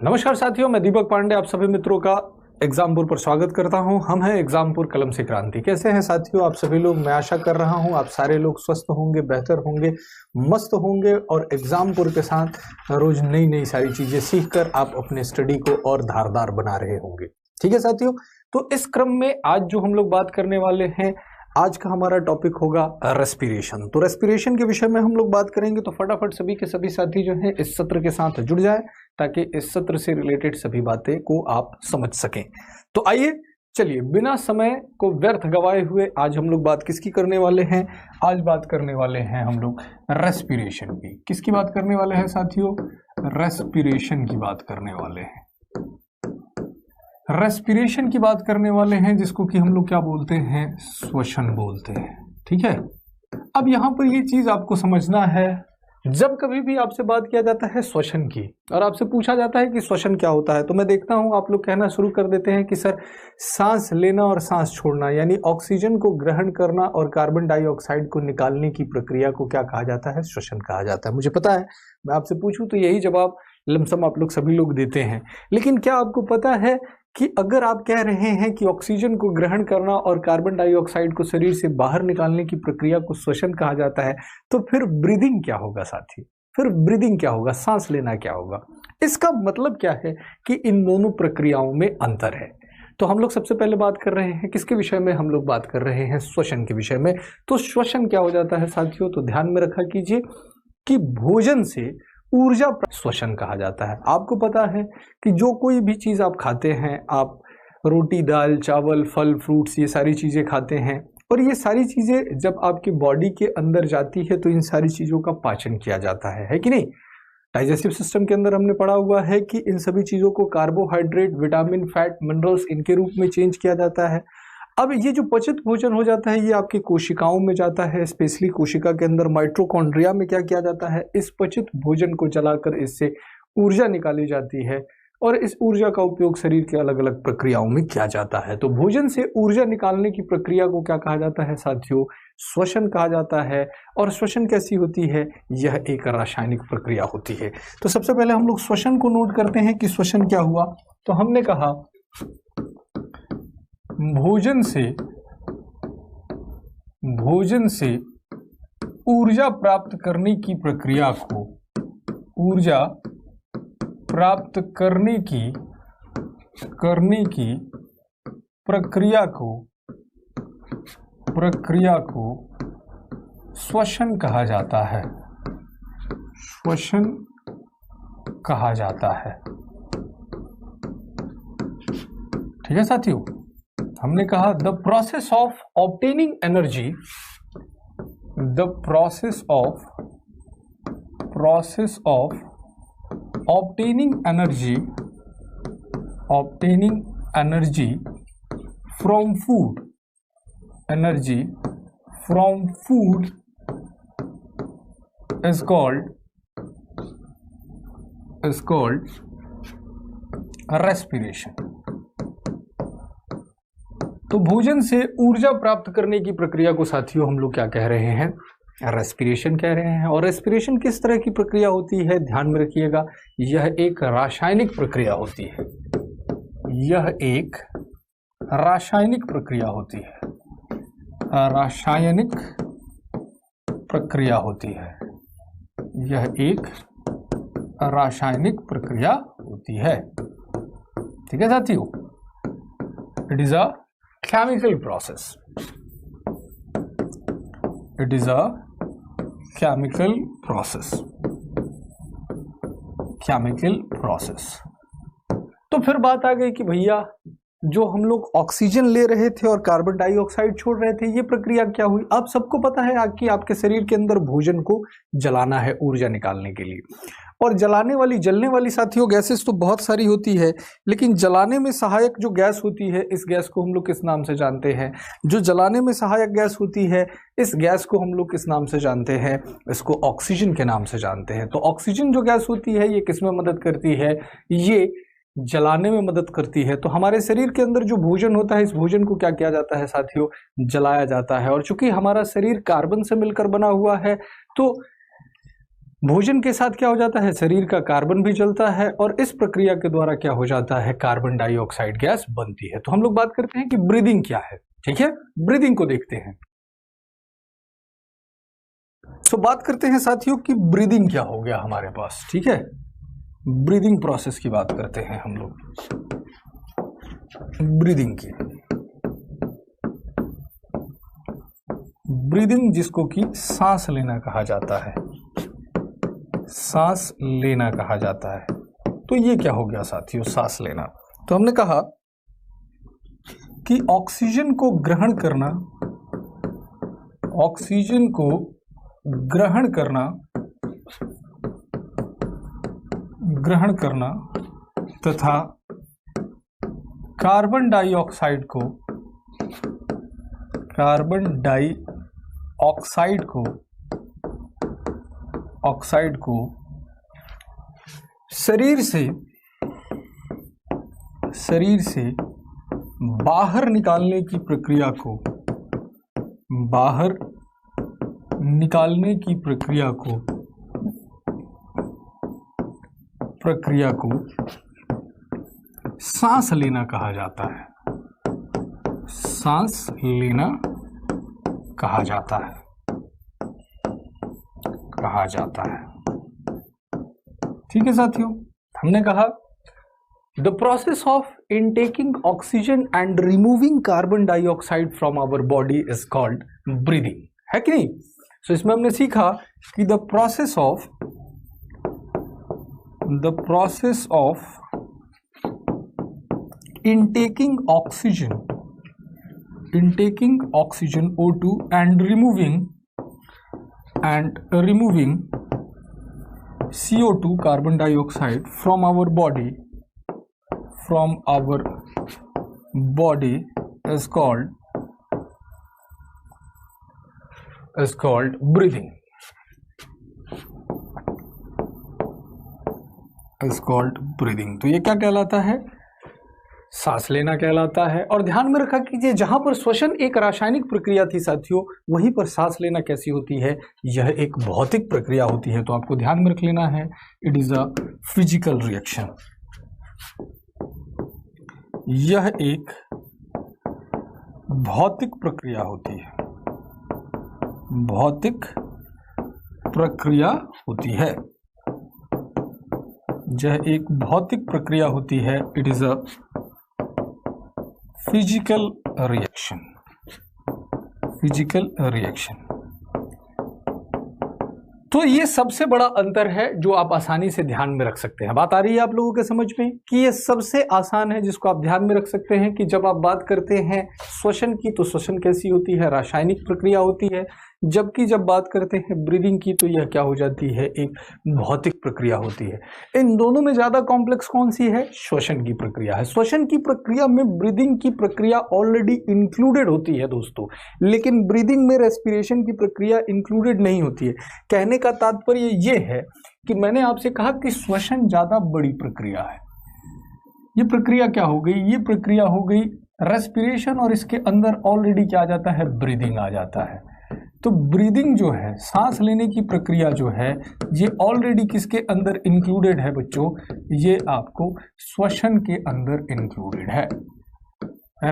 नमस्कार साथियों, मैं दीपक पांडे आप सभी मित्रों का एग्जामपुर पर स्वागत करता हूं। हम हैं एग्जामपुर कलम से क्रांति। कैसे हैं साथियों आप सभी लोग? मैं आशा कर रहा हूं आप सारे लोग स्वस्थ होंगे, बेहतर होंगे, मस्त होंगे और एग्जामपुर के साथ रोज नई नई सारी चीजें सीखकर आप अपने स्टडी को और धारदार बना रहे होंगे। ठीक है साथियों, तो इस क्रम में आज जो हम लोग बात करने वाले हैं, आज का हमारा टॉपिक होगा रेस्पिरेशन। तो रेस्पिरेशन के विषय में हम लोग बात करेंगे, तो फटाफट सभी के सभी साथी जो हैं इस सत्र के साथ जुड़ जाएं ताकि इस सत्र से रिलेटेड सभी बातें को आप समझ सकें। तो आइए चलिए बिना समय को व्यर्थ गवाए हुए आज हम लोग बात किसकी करने वाले हैं? आज बात करने वाले हैं हम लोग रेस्पिरेशन की। किसकी बात करने वाले हैं साथियों? रेस्पिरेशन की बात करने वाले हैं। रेस्पिरेशन की बात करने वाले हैं जिसको कि हम लोग क्या बोलते हैं? श्वसन बोलते हैं। ठीक है, अब यहां पर ये चीज आपको समझना है, जब कभी भी आपसे बात किया जाता है श्वसन की और आपसे पूछा जाता है कि श्वसन क्या होता है, तो मैं देखता हूं आप लोग कहना शुरू कर देते हैं कि सर सांस लेना और सांस छोड़ना, यानी ऑक्सीजन को ग्रहण करना और कार्बन डाइऑक्साइड को निकालने की प्रक्रिया को क्या कहा जाता है? श्वसन कहा जाता है। मुझे पता है, मैं आपसे पूछूं तो यही जवाब लमसम आप लोग सभी लोग देते हैं, लेकिन क्या आपको पता है कि अगर आप कह रहे हैं कि ऑक्सीजन को ग्रहण करना और कार्बन डाइऑक्साइड को शरीर से बाहर निकालने की प्रक्रिया को श्वसन कहा जाता है, तो फिर ब्रीदिंग क्या होगा साथी? फिर ब्रीदिंग क्या होगा? सांस लेना क्या होगा? इसका मतलब क्या है कि इन दोनों प्रक्रियाओं में अंतर है। तो हम लोग सबसे पहले बात कर रहे हैं किसके विषय में? हम लोग बात कर रहे हैं श्वसन के विषय में। तो श्वसन क्या हो जाता है साथियों? तो ध्यान में रखा कीजिए कि भोजन से ऊर्जा श्वसन कहा जाता है। आपको पता है कि जो कोई भी चीज आप खाते हैं, आप रोटी, दाल, चावल, फल, फ्रूट्स, ये सारी चीजें खाते हैं और ये सारी चीजें जब आपकी बॉडी के अंदर जाती है तो इन सारी चीजों का पाचन किया जाता है कि नहीं? डाइजेस्टिव सिस्टम के अंदर हमने पढ़ा हुआ है कि इन सभी चीजों को कार्बोहाइड्रेट, विटामिन, फैट, मिनरल्स इनके रूप में चेंज किया जाता है। अब ये जो पचित भोजन हो जाता है ये आपकी कोशिकाओं में जाता है, स्पेशली कोशिका के अंदर माइटोकॉन्ड्रिया में क्या किया जाता है? इस पचित भोजन को जलाकर इससे ऊर्जा निकाली जाती है और इस ऊर्जा का उपयोग शरीर के अलग अलग प्रक्रियाओं में किया जाता है। तो भोजन से ऊर्जा निकालने की प्रक्रिया को क्या कहा जाता है साथियों? श्वसन कहा जाता है। और श्वसन कैसी होती है? यह एक रासायनिक प्रक्रिया होती है। तो सबसे पहले हम लोग श्वसन को नोट करते हैं कि श्वसन क्या हुआ। तो हमने कहा भोजन से ऊर्जा प्राप्त करने की प्रक्रिया को श्वसन कहा जाता है। श्वसन कहा जाता है। ठीक है साथियों, हमने कहा the process of obtaining energy from food is called respiration। तो भोजन से ऊर्जा प्राप्त करने की प्रक्रिया को साथियों हम लोग क्या कह रहे हैं? रेस्पिरेशन कह रहे हैं। और रेस्पिरेशन किस तरह की प्रक्रिया होती है? ध्यान में रखिएगा, यह एक रासायनिक प्रक्रिया होती है। यह एक रासायनिक प्रक्रिया होती है। रासायनिक प्रक्रिया होती है। यह एक रासायनिक प्रक्रिया होती है। ठीक है साथियों, it is a chemical process। It is a chemical process। तो फिर बात आ गई कि भैया जो हम लोग ऑक्सीजन ले रहे थे और कार्बन डाइऑक्साइड छोड़ रहे थे, ये प्रक्रिया क्या हुई? आप सबको पता है कि आपके शरीर के अंदर भोजन को जलाना है ऊर्जा निकालने के लिए, और जलने वाली साथियों गैसेस तो बहुत सारी होती है, लेकिन जलाने में सहायक जो गैस होती है, इस गैस को हम लोग किस नाम से जानते हैं? जो जलाने में सहायक गैस होती है, इस गैस को हम लोग किस नाम से जानते हैं? इसको ऑक्सीजन के नाम से जानते हैं। तो ऑक्सीजन जो गैस होती है ये किस में मदद करती है? ये जलाने में मदद करती है। तो हमारे शरीर के अंदर जो भोजन होता है, इस भोजन को क्या किया जाता है साथियों? जलाया जाता है। और चूंकि हमारा शरीर कार्बन से मिलकर बना हुआ है, तो भोजन के साथ क्या हो जाता है, शरीर का कार्बन भी जलता है और इस प्रक्रिया के द्वारा क्या हो जाता है, कार्बन डाइऑक्साइड गैस बनती है। तो हम लोग बात करते हैं कि ब्रीदिंग क्या है। ठीक है, ब्रीदिंग को देखते हैं। तो बात करते हैं साथियों कि ब्रीदिंग क्या हो गया हमारे पास। ठीक है, ब्रीदिंग प्रोसेस की बात करते हैं हम लोग, ब्रीदिंग की। ब्रीदिंग जिसको कि सांस लेना कहा जाता है, सांस लेना कहा जाता है। तो ये क्या हो गया साथियों, सांस लेना। तो हमने कहा कि ऑक्सीजन को ग्रहण करना, ऑक्सीजन को ग्रहण करना तथा कार्बन डाइऑक्साइड को शरीर से बाहर निकालने की प्रक्रिया को सांस लेना कहा जाता है, सांस लेना कहा जाता है। ठीक है साथियों, हमने कहा the process of intaking oxygen and removing carbon dioxide from our body is called breathing, है कि नहीं। सो इसमें हमने सीखा कि the process of intaking oxygen O2 and removing CO2 carbon dioxide from our body is called breathing, तो ये क्या कहलाता है, सांस लेना कहलाता है। और ध्यान में रखा कीजिए, जहां पर श्वसन एक रासायनिक प्रक्रिया थी साथियों, वहीं पर सांस लेना कैसी होती है, यह एक भौतिक प्रक्रिया होती है। तो आपको ध्यान में रख लेना है, it is a physical reaction. यह एक भौतिक प्रक्रिया होती है, भौतिक प्रक्रिया होती है, यह एक भौतिक प्रक्रिया होती है। It is a physical reaction, तो ये सबसे बड़ा अंतर है जो आप आसानी से ध्यान में रख सकते हैं। बात आ रही है आप लोगों के समझ में कि ये सबसे आसान है जिसको आप ध्यान में रख सकते हैं कि जब आप बात करते हैं श्वसन की, तो श्वसन कैसी होती है, रासायनिक प्रक्रिया होती है, जबकि जब बात करते हैं ब्रीदिंग की तो यह क्या हो जाती है, एक भौतिक प्रक्रिया होती है। इन दोनों में ज्यादा कॉम्प्लेक्स कौन सी है, श्वसन की प्रक्रिया है। श्वसन की प्रक्रिया में ब्रीदिंग की प्रक्रिया ऑलरेडी इंक्लूडेड होती है दोस्तों, लेकिन ब्रीदिंग में रेस्पिरेशन की प्रक्रिया इंक्लूडेड नहीं होती है। कहने का तात्पर्य ये है कि मैंने आपसे कहा कि श्वसन ज्यादा बड़ी प्रक्रिया है। ये प्रक्रिया क्या हो गई, ये प्रक्रिया हो गई रेस्पिरेशन, और इसके अंदर ऑलरेडी क्या आ जाता है, ब्रीदिंग आ जाता है। तो ब्रीदिंग जो है, सांस लेने की प्रक्रिया जो है, ये ऑलरेडी किसके अंदर इंक्लूडेड है बच्चों, ये आपको श्वसन के अंदर इंक्लूडेड है,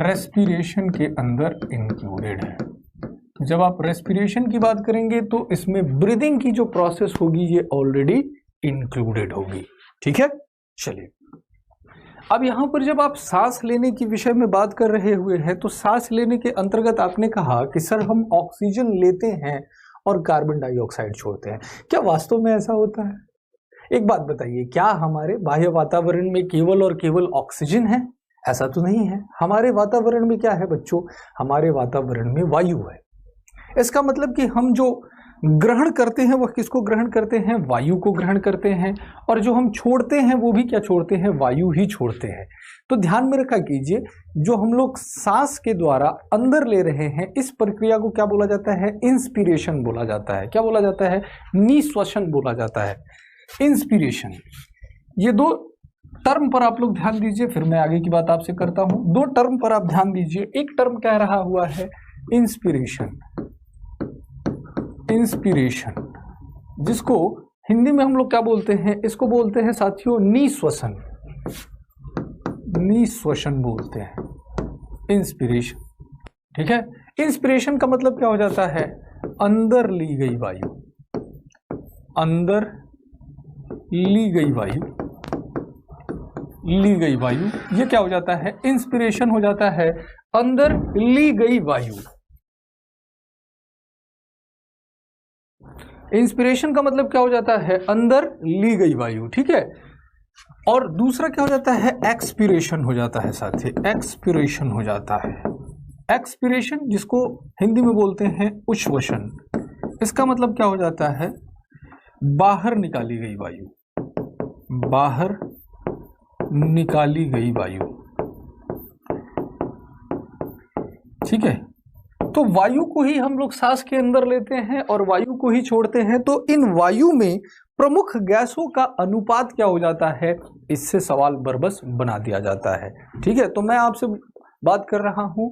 रेस्पिरेशन के अंदर इंक्लूडेड है। जब आप रेस्पिरेशन की बात करेंगे तो इसमें ब्रीदिंग की जो प्रोसेस होगी ये ऑलरेडी इंक्लूडेड होगी। ठीक है, चलिए अब यहां पर जब आप सांस लेने के विषय में बात कर रहे हुए हैं तो सांस लेने के अंतर्गत आपने कहा कि सर हम ऑक्सीजन लेते हैं और कार्बन डाइऑक्साइड छोड़ते हैं। क्या वास्तव में ऐसा होता है? एक बात बताइए, क्या हमारे बाह्य वातावरण में केवल और केवल ऑक्सीजन है? ऐसा तो नहीं है। हमारे वातावरण में क्या है बच्चों, हमारे वातावरण में वायु है। इसका मतलब कि हम जो ग्रहण करते हैं वह किसको ग्रहण करते हैं, वायु को ग्रहण करते हैं, और जो हम छोड़ते हैं वो भी क्या छोड़ते हैं, वायु ही छोड़ते हैं। तो ध्यान में रखा कीजिए, जो हम लोग सांस के द्वारा अंदर ले रहे हैं इस प्रक्रिया को क्या बोला जाता है, इंस्पिरेशन बोला जाता है। क्या बोला जाता है, निश्वसन बोला जाता है, इंस्पिरेशन। ये दो टर्म पर आप लोग ध्यान दीजिए, फिर मैं आगे की बात आपसे करता हूं। दो टर्म पर आप ध्यान दीजिए। एक टर्म कह रहा हुआ है इंस्पिरेशन, इंस्पिरेशन, जिसको हिंदी में हम लोग क्या बोलते हैं, इसको बोलते हैं साथियों निःश्वसन, निःश्वसन बोलते हैं, इंस्पिरेशन। ठीक है, इंस्पिरेशन का मतलब क्या हो जाता है, अंदर ली गई वायु, अंदर ली गई वायु, ली गई वायु, ये क्या हो जाता है, इंस्पिरेशन हो जाता है, अंदर ली गई वायु। इंस्पिरेशन का मतलब क्या हो जाता है, अंदर ली गई वायु। ठीक है, और दूसरा क्या हो जाता है, एक्सपीरेशन हो जाता है साथी, एक्सपीरेशन हो जाता है। एक्सपीरेशन जिसको हिंदी में बोलते हैं उच्छ्वसन, इसका मतलब क्या हो जाता है, बाहर निकाली गई वायु, बाहर निकाली गई वायु। ठीक है, तो वायु को ही हम लोग सांस के अंदर लेते हैं और वायु को ही छोड़ते हैं, तो इन वायु में प्रमुख गैसों का अनुपात क्या हो जाता है, इससे सवाल बरबस बना दिया जाता है। ठीक है, तो मैं आपसे बात कर रहा हूं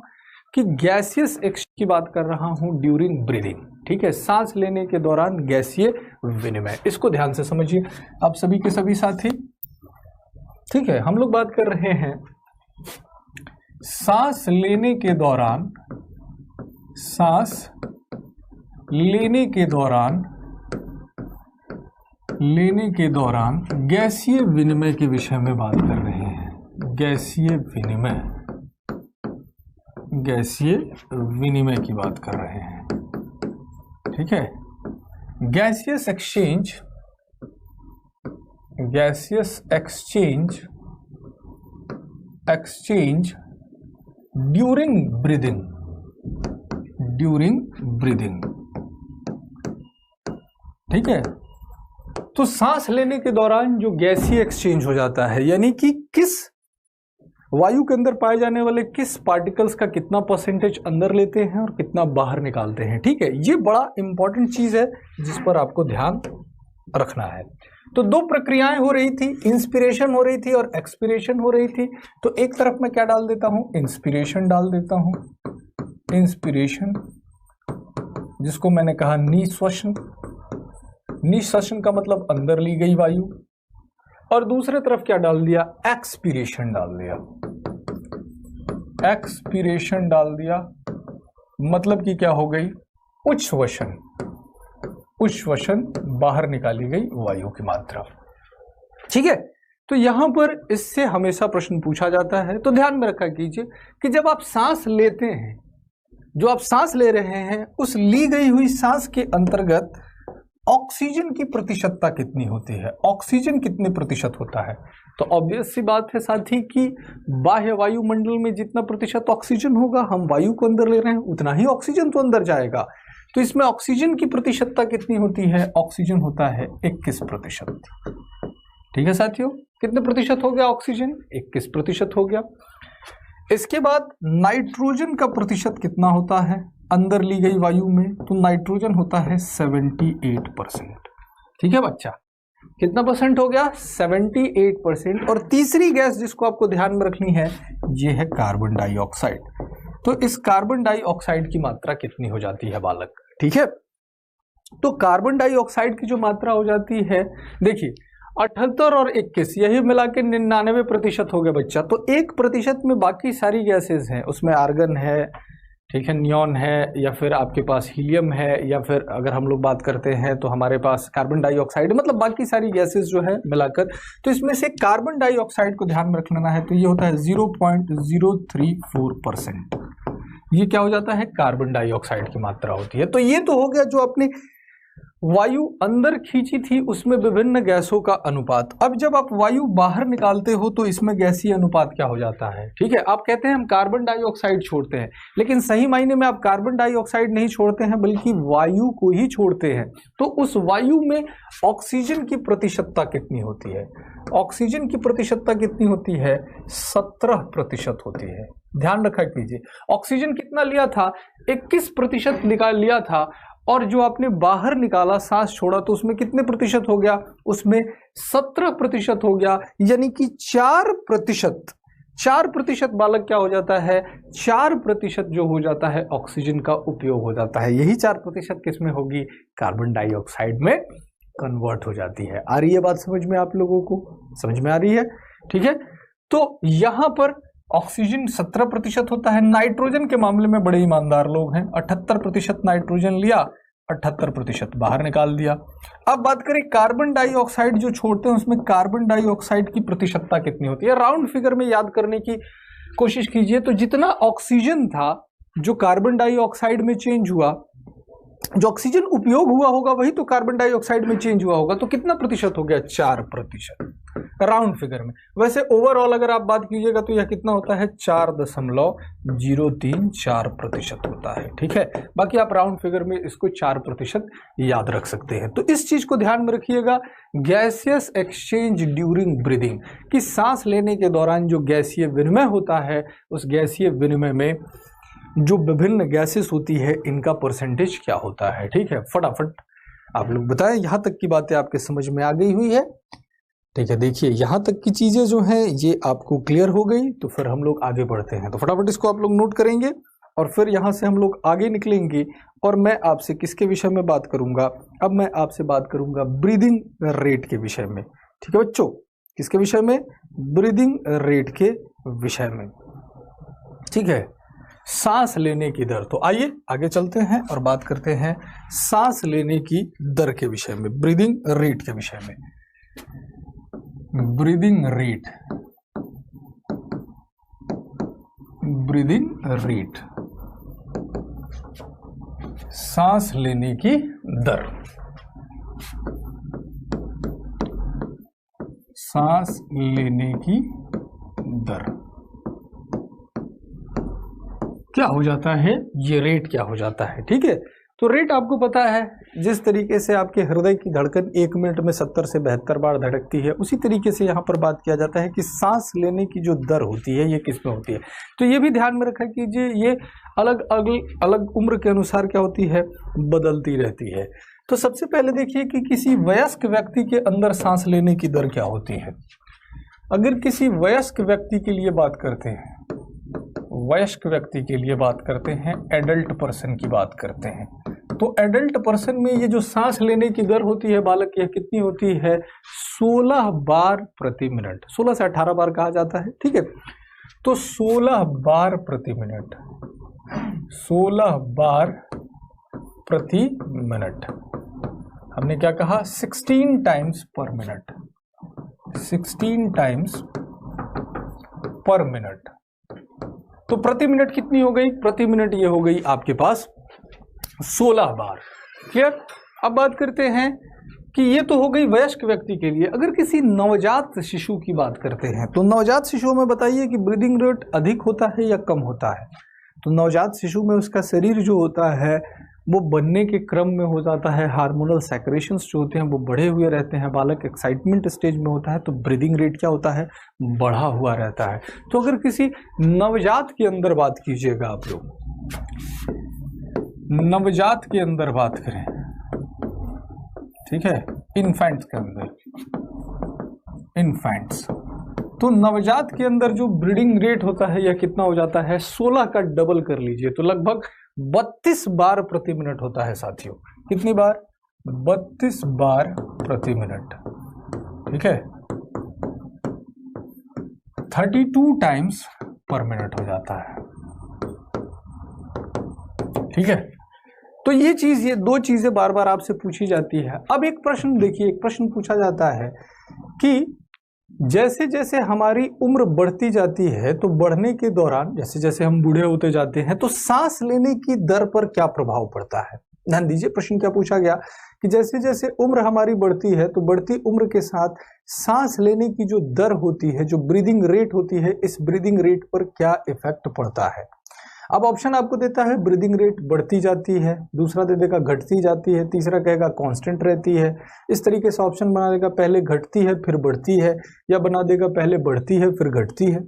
कि गैसियस एक्सचेंज की बात कर रहा हूं ड्यूरिंग ब्रीदिंग। ठीक है, सांस लेने के दौरान गैसीय विनिमय, इसको ध्यान से समझिए आप सभी के सभी साथी। ठीक है, हम लोग बात कर रहे हैं सांस लेने के दौरान, सांस लेने के दौरान, लेने के दौरान गैसीय विनिमय के विषय में बात कर रहे हैं। गैसीय विनिमय, गैसीय विनिमय की बात कर रहे हैं। ठीक है, gaseous exchange, gaseous exchange, exchange during breathing, during breathing. ठीक है, तो सांस लेने के दौरान जो गैसीय एक्सचेंज हो जाता है, यानी कि किस वायु के अंदर पाए जाने वाले किस पार्टिकल्स का कितना परसेंटेज अंदर लेते हैं और कितना बाहर निकालते हैं। ठीक है, ये बड़ा इंपॉर्टेंट चीज है जिस पर आपको ध्यान रखना है। तो दो प्रक्रियाएं हो रही थी, इंस्पिरेशन हो रही थी और एक्सपिरेशन हो रही थी। तो एक तरफ मैं क्या डाल देता हूं, इंस्पिरेशन डाल देता हूं, इंस्पिरेशन जिसको मैंने कहा निःश्वसन, निःश्वसन का मतलब अंदर ली गई वायु, और दूसरे तरफ क्या डाल दिया, एक्सपीरेशन डाल दिया, एक्सपीरेशन डाल दिया, मतलब कि क्या हो गई, उच्छ्वसन, उच्छ्वसन बाहर निकाली गई वायु की मात्रा। ठीक है, तो यहां पर इससे हमेशा प्रश्न पूछा जाता है, तो ध्यान में रखा कीजिए कि जब आप सांस लेते हैं, जो आप सांस ले रहे हैं, उस ली गई हुई सांस के अंतर्गत ऑक्सीजन की प्रतिशतता कितनी होती है, ऑक्सीजन कितने प्रतिशत होता है। तो ऑब्वियस सी बात है साथी कि बाह्य वायुमंडल में जितना प्रतिशत ऑक्सीजन होगा, हम वायु को अंदर ले रहे हैं, उतना ही ऑक्सीजन तो अंदर जाएगा। तो इसमें ऑक्सीजन की प्रतिशतता कितनी होती है, ऑक्सीजन होता है 21%। ठीक है साथियों, कितने प्रतिशत हो गया ऑक्सीजन, 21% हो गया। इसके बाद नाइट्रोजन का प्रतिशत कितना होता है अंदर ली गई वायु में, तो नाइट्रोजन होता है 78%। ठीक है बच्चा, कितना परसेंट हो गया, 78%। और तीसरी गैस जिसको आपको ध्यान में रखनी है, ये है कार्बन डाइऑक्साइड। तो इस कार्बन डाइऑक्साइड की मात्रा कितनी हो जाती है बालक। ठीक है, तो कार्बन डाइऑक्साइड की जो मात्रा हो जाती है, देखिए 78 और 21 यही मिला के 99% हो गया बच्चा। तो 1% में बाकी सारी गैसेस हैं, उसमें आर्गन है, ठीक है, नियॉन है, या फिर आपके पास हीलियम है, या फिर अगर हम लोग बात करते हैं तो हमारे पास कार्बन डाइऑक्साइड, मतलब बाकी सारी गैसेस जो है मिलाकर। तो इसमें से कार्बन डाइऑक्साइड को ध्यान में रखना है, तो ये होता है 0.034%। ये क्या हो जाता है, कार्बन डाइऑक्साइड की मात्रा होती है। तो ये तो हो गया जो अपनी वायु अंदर खींची थी उसमें विभिन्न गैसों का अनुपात। अब जब आप वायु बाहर निकालते हो तो इसमें गैसीय अनुपात क्या हो जाता है। ठीक है, आप कहते हैं हम कार्बन डाइऑक्साइड छोड़ते हैं, लेकिन सही मायने में आप कार्बन डाइऑक्साइड नहीं छोड़ते हैं बल्कि वायु को ही छोड़ते हैं। तो उस वायु में ऑक्सीजन की प्रतिशतता कितनी होती है, ऑक्सीजन की प्रतिशतता कितनी होती है, 17% होती है। ध्यान रखा कीजिए, ऑक्सीजन कितना लिया था, 21% निकाल लिया था, और जो आपने बाहर निकाला, सांस छोड़ा, तो उसमें कितने प्रतिशत हो गया, उसमें 17% हो गया। यानी कि 4% बालक क्या हो जाता है, 4% जो हो जाता है ऑक्सीजन का उपयोग हो जाता है। यही 4% किसमें होगी, कार्बन डाइऑक्साइड में कन्वर्ट हो जाती है। आ रही है बात समझ में आप लोगों को? समझ में आ रही है? ठीक है, तो यहां पर ऑक्सीजन 17% होता है। नाइट्रोजन के मामले में बड़े ईमानदार लोग हैं, 78% नाइट्रोजन लिया, 78% बाहर निकाल दिया। अब बात करें कार्बन डाइऑक्साइड जो छोड़ते हैं, उसमें कार्बन डाइऑक्साइड की प्रतिशतता कितनी होती है? राउंड फिगर में याद करने की कोशिश कीजिए। तो जितना ऑक्सीजन था जो कार्बन डाइऑक्साइड में चेंज हुआ, जो ऑक्सीजन उपयोग हुआ होगा वही तो कार्बन डाइऑक्साइड में चेंज हुआ होगा, तो कितना प्रतिशत हो गया? 4%, राउंड फिगर में। वैसे ओवरऑल अगर आप बात कीजिएगा तो यह कितना होता है? 4.034% होता है। ठीक है, बाकी आप राउंड फिगर में इसको 4% याद रख सकते हैं। तो इस चीज को ध्यान में रखिएगा, गैसियस एक्सचेंज ड्यूरिंग ब्रीदिंग, कि सांस लेने के दौरान जो गैसीय विनिमय होता है, उस गैसीय विनिमय में जो विभिन्न गैसेस होती है इनका परसेंटेज क्या होता है। ठीक है, फटाफट आप लोग बताएं। यहां तक की बातें आपके समझ में आ गई हुई है? ठीक है, देखिए यहां तक की चीजें जो हैं ये आपको क्लियर हो गई, तो फिर हम लोग आगे बढ़ते हैं। तो फटाफट इसको आप लोग नोट करेंगे और फिर यहां से हम लोग आगे निकलेंगे और मैं आपसे किसके विषय में बात करूंगा? अब मैं आपसे बात करूंगा ब्रीदिंग रेट के विषय में। ठीक है बच्चों, किसके विषय में? ब्रीदिंग रेट के विषय में। ठीक है, सांस लेने की दर। तो आइए आगे चलते हैं और बात करते हैं सांस लेने की दर के विषय में, ब्रीदिंग रेट के विषय में। ब्रीदिंग रेट, ब्रीदिंग रेट, सांस लेने की दर, सांस लेने की दर क्या हो जाता है? ये रेट क्या हो जाता है? ठीक है, तो रेट आपको पता है, जिस तरीके से आपके हृदय की धड़कन 1 मिनट में 70 से 72 बार धड़कती है, उसी तरीके से यहाँ पर बात किया जाता है कि सांस लेने की जो दर होती है ये किस में होती है। तो ये भी ध्यान में रखा कीजिए, ये अलग अलग अलग उम्र के अनुसार क्या होती है? बदलती रहती है। तो सबसे पहले देखिए कि किसी वयस्क व्यक्ति के अंदर सांस लेने की दर क्या होती है। अगर किसी वयस्क व्यक्ति के लिए बात करते हैं, वयस्क व्यक्ति के लिए बात करते हैं, एडल्ट पर्सन की बात करते हैं, तो एडल्ट पर्सन में ये जो सांस लेने की दर होती है बालक, यह कितनी होती है? 16 बार प्रति मिनट। 16 से 18 बार कहा जाता है। ठीक है, तो 16 बार प्रति मिनट, 16 बार प्रति मिनट। हमने क्या कहा? 16 टाइम्स पर मिनट, 16 टाइम्स पर मिनट। तो प्रति मिनट कितनी हो गई? प्रति मिनट ये हो गई आपके पास 16 बार। क्लियर? अब बात करते हैं कि ये तो हो गई वयस्क व्यक्ति के लिए। अगर किसी नवजात शिशु की बात करते हैं तो नवजात शिशुओं में बताइए कि ब्रीदिंग रेट अधिक होता है या कम होता है? तो नवजात शिशु में उसका शरीर जो होता है वो बनने के क्रम में हो जाता है, हार्मोनल सेक्रेशंस जो होते हैं वो बढ़े हुए रहते हैं, बालक एक्साइटमेंट स्टेज में होता है, तो ब्रीदिंग रेट क्या होता है? बढ़ा हुआ रहता है। तो अगर किसी नवजात के अंदर बात कीजिएगा, आप लोग नवजात के अंदर बात करें, ठीक है, इन्फेंट्स के अंदर, इन्फेंट्स, तो नवजात के अंदर जो ब्रीडिंग रेट होता है यह कितना हो जाता है? 16 का डबल कर लीजिए तो लगभग 32 बार प्रति मिनट होता है साथियों। कितनी बार? 32 बार प्रति मिनट। ठीक है, 32 टाइम्स पर मिनट हो जाता है। ठीक है, तो ये चीज, ये दो चीजें बार बार आपसे पूछी जाती है। अब एक प्रश्न देखिए, एक प्रश्न पूछा जाता है कि जैसे जैसे हमारी उम्र बढ़ती जाती है तो बढ़ने के दौरान जैसे जैसे हम बूढ़े होते जाते हैं तो सांस लेने की दर पर क्या प्रभाव पड़ता है? ध्यान दीजिए, प्रश्न क्या पूछा गया कि जैसे जैसे उम्र हमारी बढ़ती है तो बढ़ती उम्र के साथ सांस लेने की जो दर होती है, जो ब्रीदिंग रेट होती है, इस ब्रीदिंग रेट पर क्या इफेक्ट पड़ता है? अब ऑप्शन आपको देता है ब्रीदिंग रेट बढ़ती जाती है, दूसरा दे देगा घटती जाती है, तीसरा कहेगा कांस्टेंट रहती है। इस तरीके से ऑप्शन बना देगा पहले घटती है फिर बढ़ती है, या बना देगा पहले बढ़ती है फिर घटती है।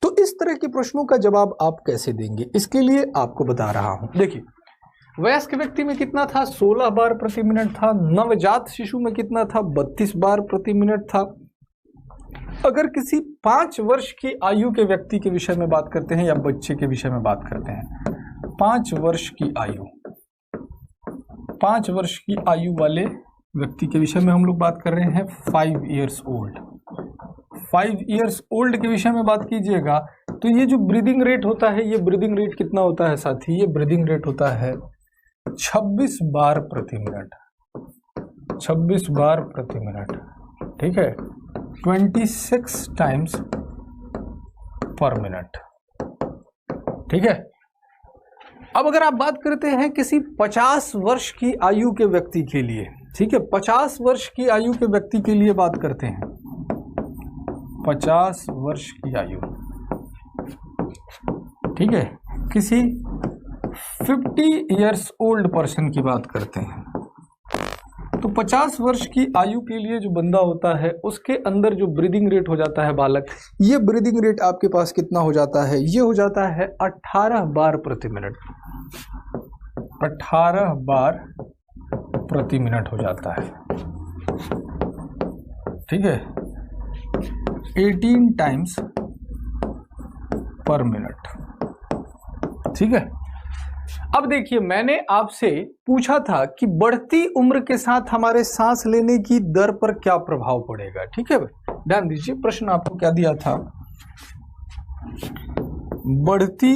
तो इस तरह के प्रश्नों का जवाब आप कैसे देंगे, इसके लिए आपको बता रहा हूं। देखिए, वयस्क व्यक्ति में कितना था? 16 बार प्रति मिनट था। नवजात शिशु में कितना था? 32 बार प्रति मिनट था। अगर किसी 5 वर्ष की आयु के व्यक्ति के विषय में बात करते हैं या बच्चे के विषय में बात करते हैं, 5 वर्ष की आयु, 5 वर्ष की आयु वाले व्यक्ति के विषय में हम लोग बात कर रहे हैं 5 ईयर्स ओल्ड। 5 ईयर्स ओल्ड के विषय में बात कीजिएगा तो ये जो ब्रीदिंग रेट होता है, ये ब्रीदिंग रेट कितना होता है साथी? ये ब्रीदिंग रेट होता है 26 बार प्रति मिनट। 26 बार प्रति मिनट, ठीक है, 26 टाइम्स पर मिनट, ठीक है। अब अगर आप बात करते हैं किसी 50 वर्ष की आयु के व्यक्ति के लिए, ठीक है, 50 वर्ष की आयु के व्यक्ति के लिए बात करते हैं, 50 वर्ष की आयु, ठीक है, किसी 50 ईयर्स ओल्ड पर्सन की बात करते हैं, तो 50 वर्ष की आयु के लिए जो बंदा होता है उसके अंदर जो ब्रीदिंग रेट हो जाता है बालक, ये ब्रीदिंग रेट आपके पास कितना हो जाता है? ये हो जाता है 18 बार प्रति मिनट। 18 बार प्रति मिनट हो जाता है, ठीक है, 18 टाइम्स पर मिनट, ठीक है। अब देखिए, मैंने आपसे पूछा था कि बढ़ती उम्र के साथ हमारे सांस लेने की दर पर क्या प्रभाव पड़ेगा, ठीक है। ध्यान दीजिए, प्रश्न आपको क्या दिया था? बढ़ती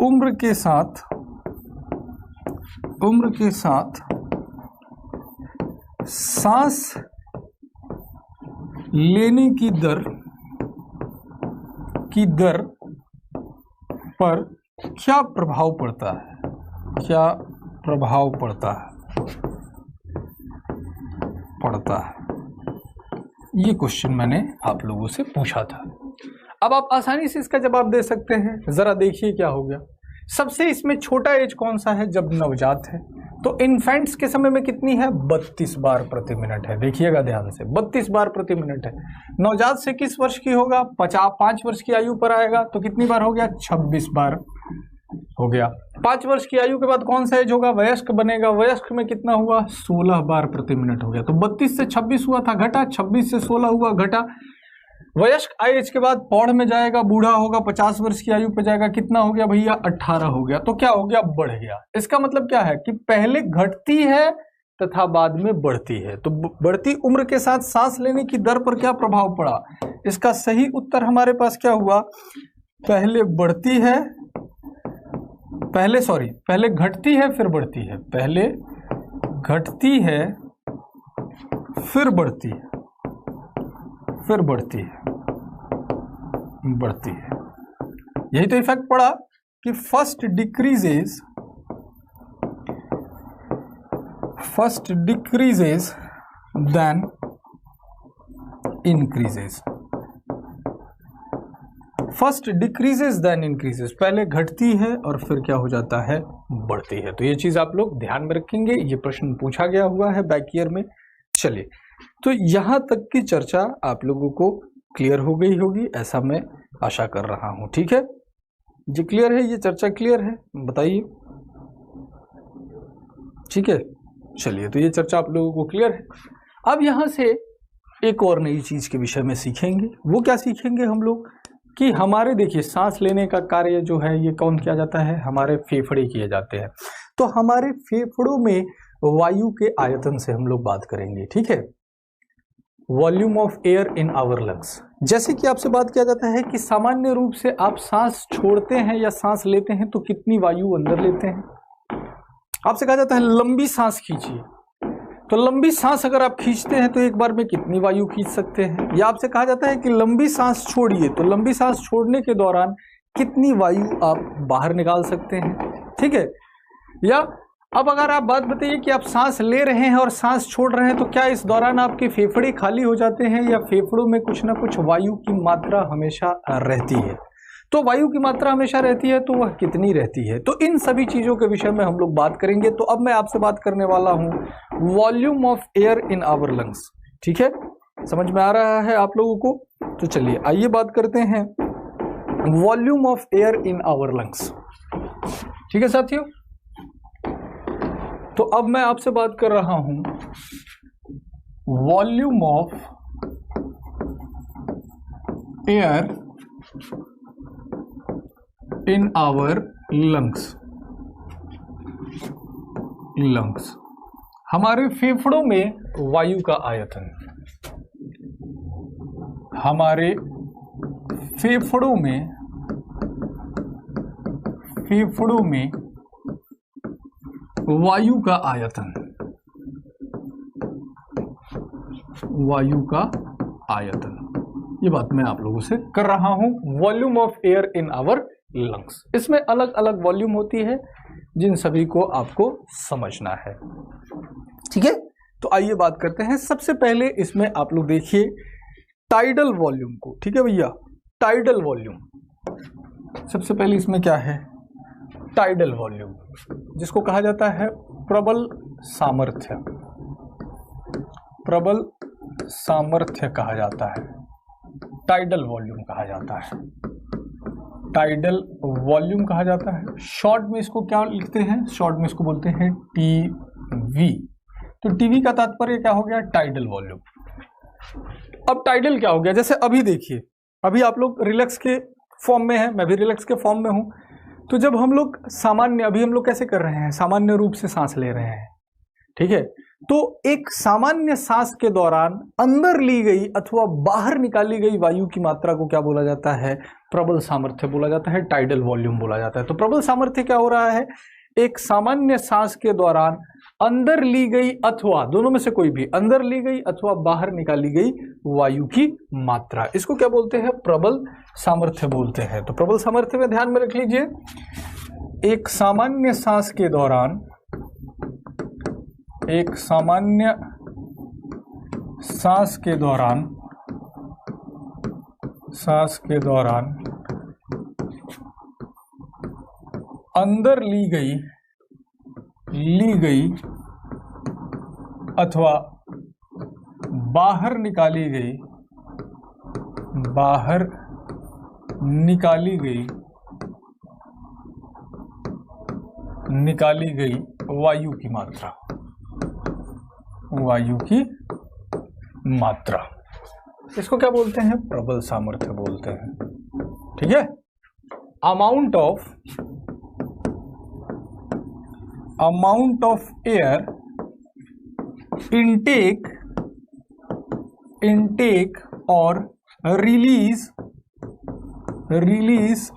उम्र के साथ सांस लेने की दर पर क्या प्रभाव पड़ता है? क्या प्रभाव पड़ता है? ये क्वेश्चन मैंने आप लोगों से पूछा था। अब आप आसानी से इसका जवाब दे सकते हैं। जरा देखिए क्या हो गया। सबसे इसमें छोटा एज कौन सा है? जब नवजात है। तो इन्फेंट्स के समय में कितनी है? 32 बार प्रति मिनट है। देखिएगा ध्यान से, 32 बार प्रति मिनट है। नवजात से किस वर्ष की होगा? 5 वर्ष की आयु पर आएगा तो कितनी बार हो गया? 26 बार हो गया। 5 वर्ष की आयु के बाद कौन सा एज होगा? वयस्क बनेगा। वयस्क में कितना हुआ? 16 बार प्रति मिनट हो गया। तो 32 से 26 हुआ था, घटा। 26 से 16 हुआ, घटा। वयस्क एज के बाद पौड़ में जाएगा, बूढ़ा होगा, 50 वर्ष की आयु पे जाएगा। कितना हो गया भैया? 18 हो गया। तो क्या हो गया? बढ़ गया। इसका मतलब क्या है कि पहले घटती है तथा बाद में बढ़ती है। तो बढ़ती उम्र के साथ सांस लेने की दर पर क्या प्रभाव पड़ा? इसका सही उत्तर हमारे पास क्या हुआ? पहले बढ़ती है, पहले घटती है फिर बढ़ती है। पहले घटती है फिर बढ़ती है, फिर बढ़ती है। यही तो इफेक्ट पड़ा कि first decreases then increases. First decreases then increases, पहले घटती है और फिर क्या हो जाता है? बढ़ती है। तो ये चीज आप लोग ध्यान में रखेंगे। ये प्रश्न पूछा गया हुआ है बैक ईयर में। चलिए, तो यहां तक की चर्चा आप लोगों को क्लियर हो गई होगी, ऐसा मैं आशा कर रहा हूं। ठीक है जी, क्लियर है? ये चर्चा क्लियर है? बताइए। ठीक है, चलिए, तो ये चर्चा आप लोगों को क्लियर है। अब यहां से एक और नई चीज के विषय में सीखेंगे। वो क्या सीखेंगे हम लोग? कि हमारे, देखिए, सांस लेने का कार्य जो है ये कौन किया जाता है? हमारे फेफड़े किए जाते हैं। तो हमारे फेफड़ों में वायु के आयतन से हम लोग बात करेंगे। ठीक है, volume of air in our lungs. जैसे कि आपसे बात किया जाता है कि सामान्य रूप से आप सांस छोड़ते हैं या सांस लेते हैं तो कितनी वायु अंदर लेते हैं? आपसे कहा जाता है लंबी सांस खींचिए। तो लंबी सांस अगर आप खींचते हैं तो एक बार में कितनी वायु खींच सकते हैं? या आपसे कहा जाता है कि लंबी सांस छोड़िए, तो लंबी सांस छोड़ने के दौरान कितनी वायु आप बाहर निकाल सकते हैं? ठीक है। या अब अगर आप बात बताइए कि आप सांस ले रहे हैं और सांस छोड़ रहे हैं, तो क्या इस दौरान आपके फेफड़े खाली हो जाते हैं या फेफड़ों में कुछ ना कुछ वायु की मात्रा हमेशा रहती है? तो वायु की मात्रा हमेशा रहती है, तो वह कितनी रहती है? तो इन सभी चीजों के विषय में हम लोग बात करेंगे। तो अब मैं आपसे बात करने वाला हूं volume of air in our lungs. ठीक है, समझ में आ रहा है आप लोगों को? तो चलिए आइए बात करते हैं volume of air in our lungs. ठीक है साथियों, तो अब मैं आपसे बात कर रहा हूं volume of air in our lungs. Lungs. हमारे फेफड़ों में वायु का आयतन, हमारे फेफड़ों में वायु का आयतन, वायु का आयतन, ये बात मैं आप लोगों से कर रहा हूं। Volume of air in our lungs, इसमें अलग अलग वॉल्यूम होती है जिन सभी को आपको समझना है। ठीक है, तो आइए बात करते हैं। सबसे पहले इसमें आप लोग देखिए टाइडल वॉल्यूम को। ठीक है भैया, टाइडल वॉल्यूम सबसे पहले इसमें क्या है? टाइडल वॉल्यूम, जिसको कहा जाता है प्रबल सामर्थ्य, प्रबल सामर्थ्य कहा जाता है, टाइडल वॉल्यूम कहा जाता है, टाइडल वॉल्यूम कहा जाता है। शॉर्ट में इसको क्या लिखते हैं? शॉर्ट में इसको बोलते हैं टीवी। तो टीवी का तात्पर्य क्या हो गया? Tidal volume. अब टाइडल क्या हो गया? जैसे अभी देखिए, अभी आप लोग रिलैक्स के फॉर्म में हैं, मैं भी रिलैक्स के फॉर्म में हूं। तो जब हम लोग सामान्य, अभी हम लोग कैसे कर रहे हैं? सामान्य रूप से सांस ले रहे हैं। ठीक है, तो एक सामान्य सांस के दौरान अंदर ली गई अथवा बाहर निकाली गई वायु की मात्रा को क्या बोला जाता है? प्रबल सामर्थ्य बोला जाता है, टाइडल वॉल्यूम बोला जाता है। तो प्रबल सामर्थ्य क्या हो रहा है? एक सामान्य सांस के दौरान अंदर ली गई अथवा दोनों में से कोई भी, अंदर ली गई अथवा बाहर निकाली गई वायु की मात्रा, इसको क्या बोलते हैं? प्रबल सामर्थ्य बोलते हैं। तो प्रबल सामर्थ्य में ध्यान में रख लीजिए, एक सामान्य सांस के दौरान, एक सामान्य सांस के दौरान, सांस के दौरान अंदर ली गई अथवा बाहर निकाली गई, बाहर निकाली गई वायु की मात्रा, वायु की मात्रा, इसको क्या बोलते हैं? प्रबल सामर्थ्य बोलते हैं। ठीक है, अमाउंट ऑफ एयर इनटेक और release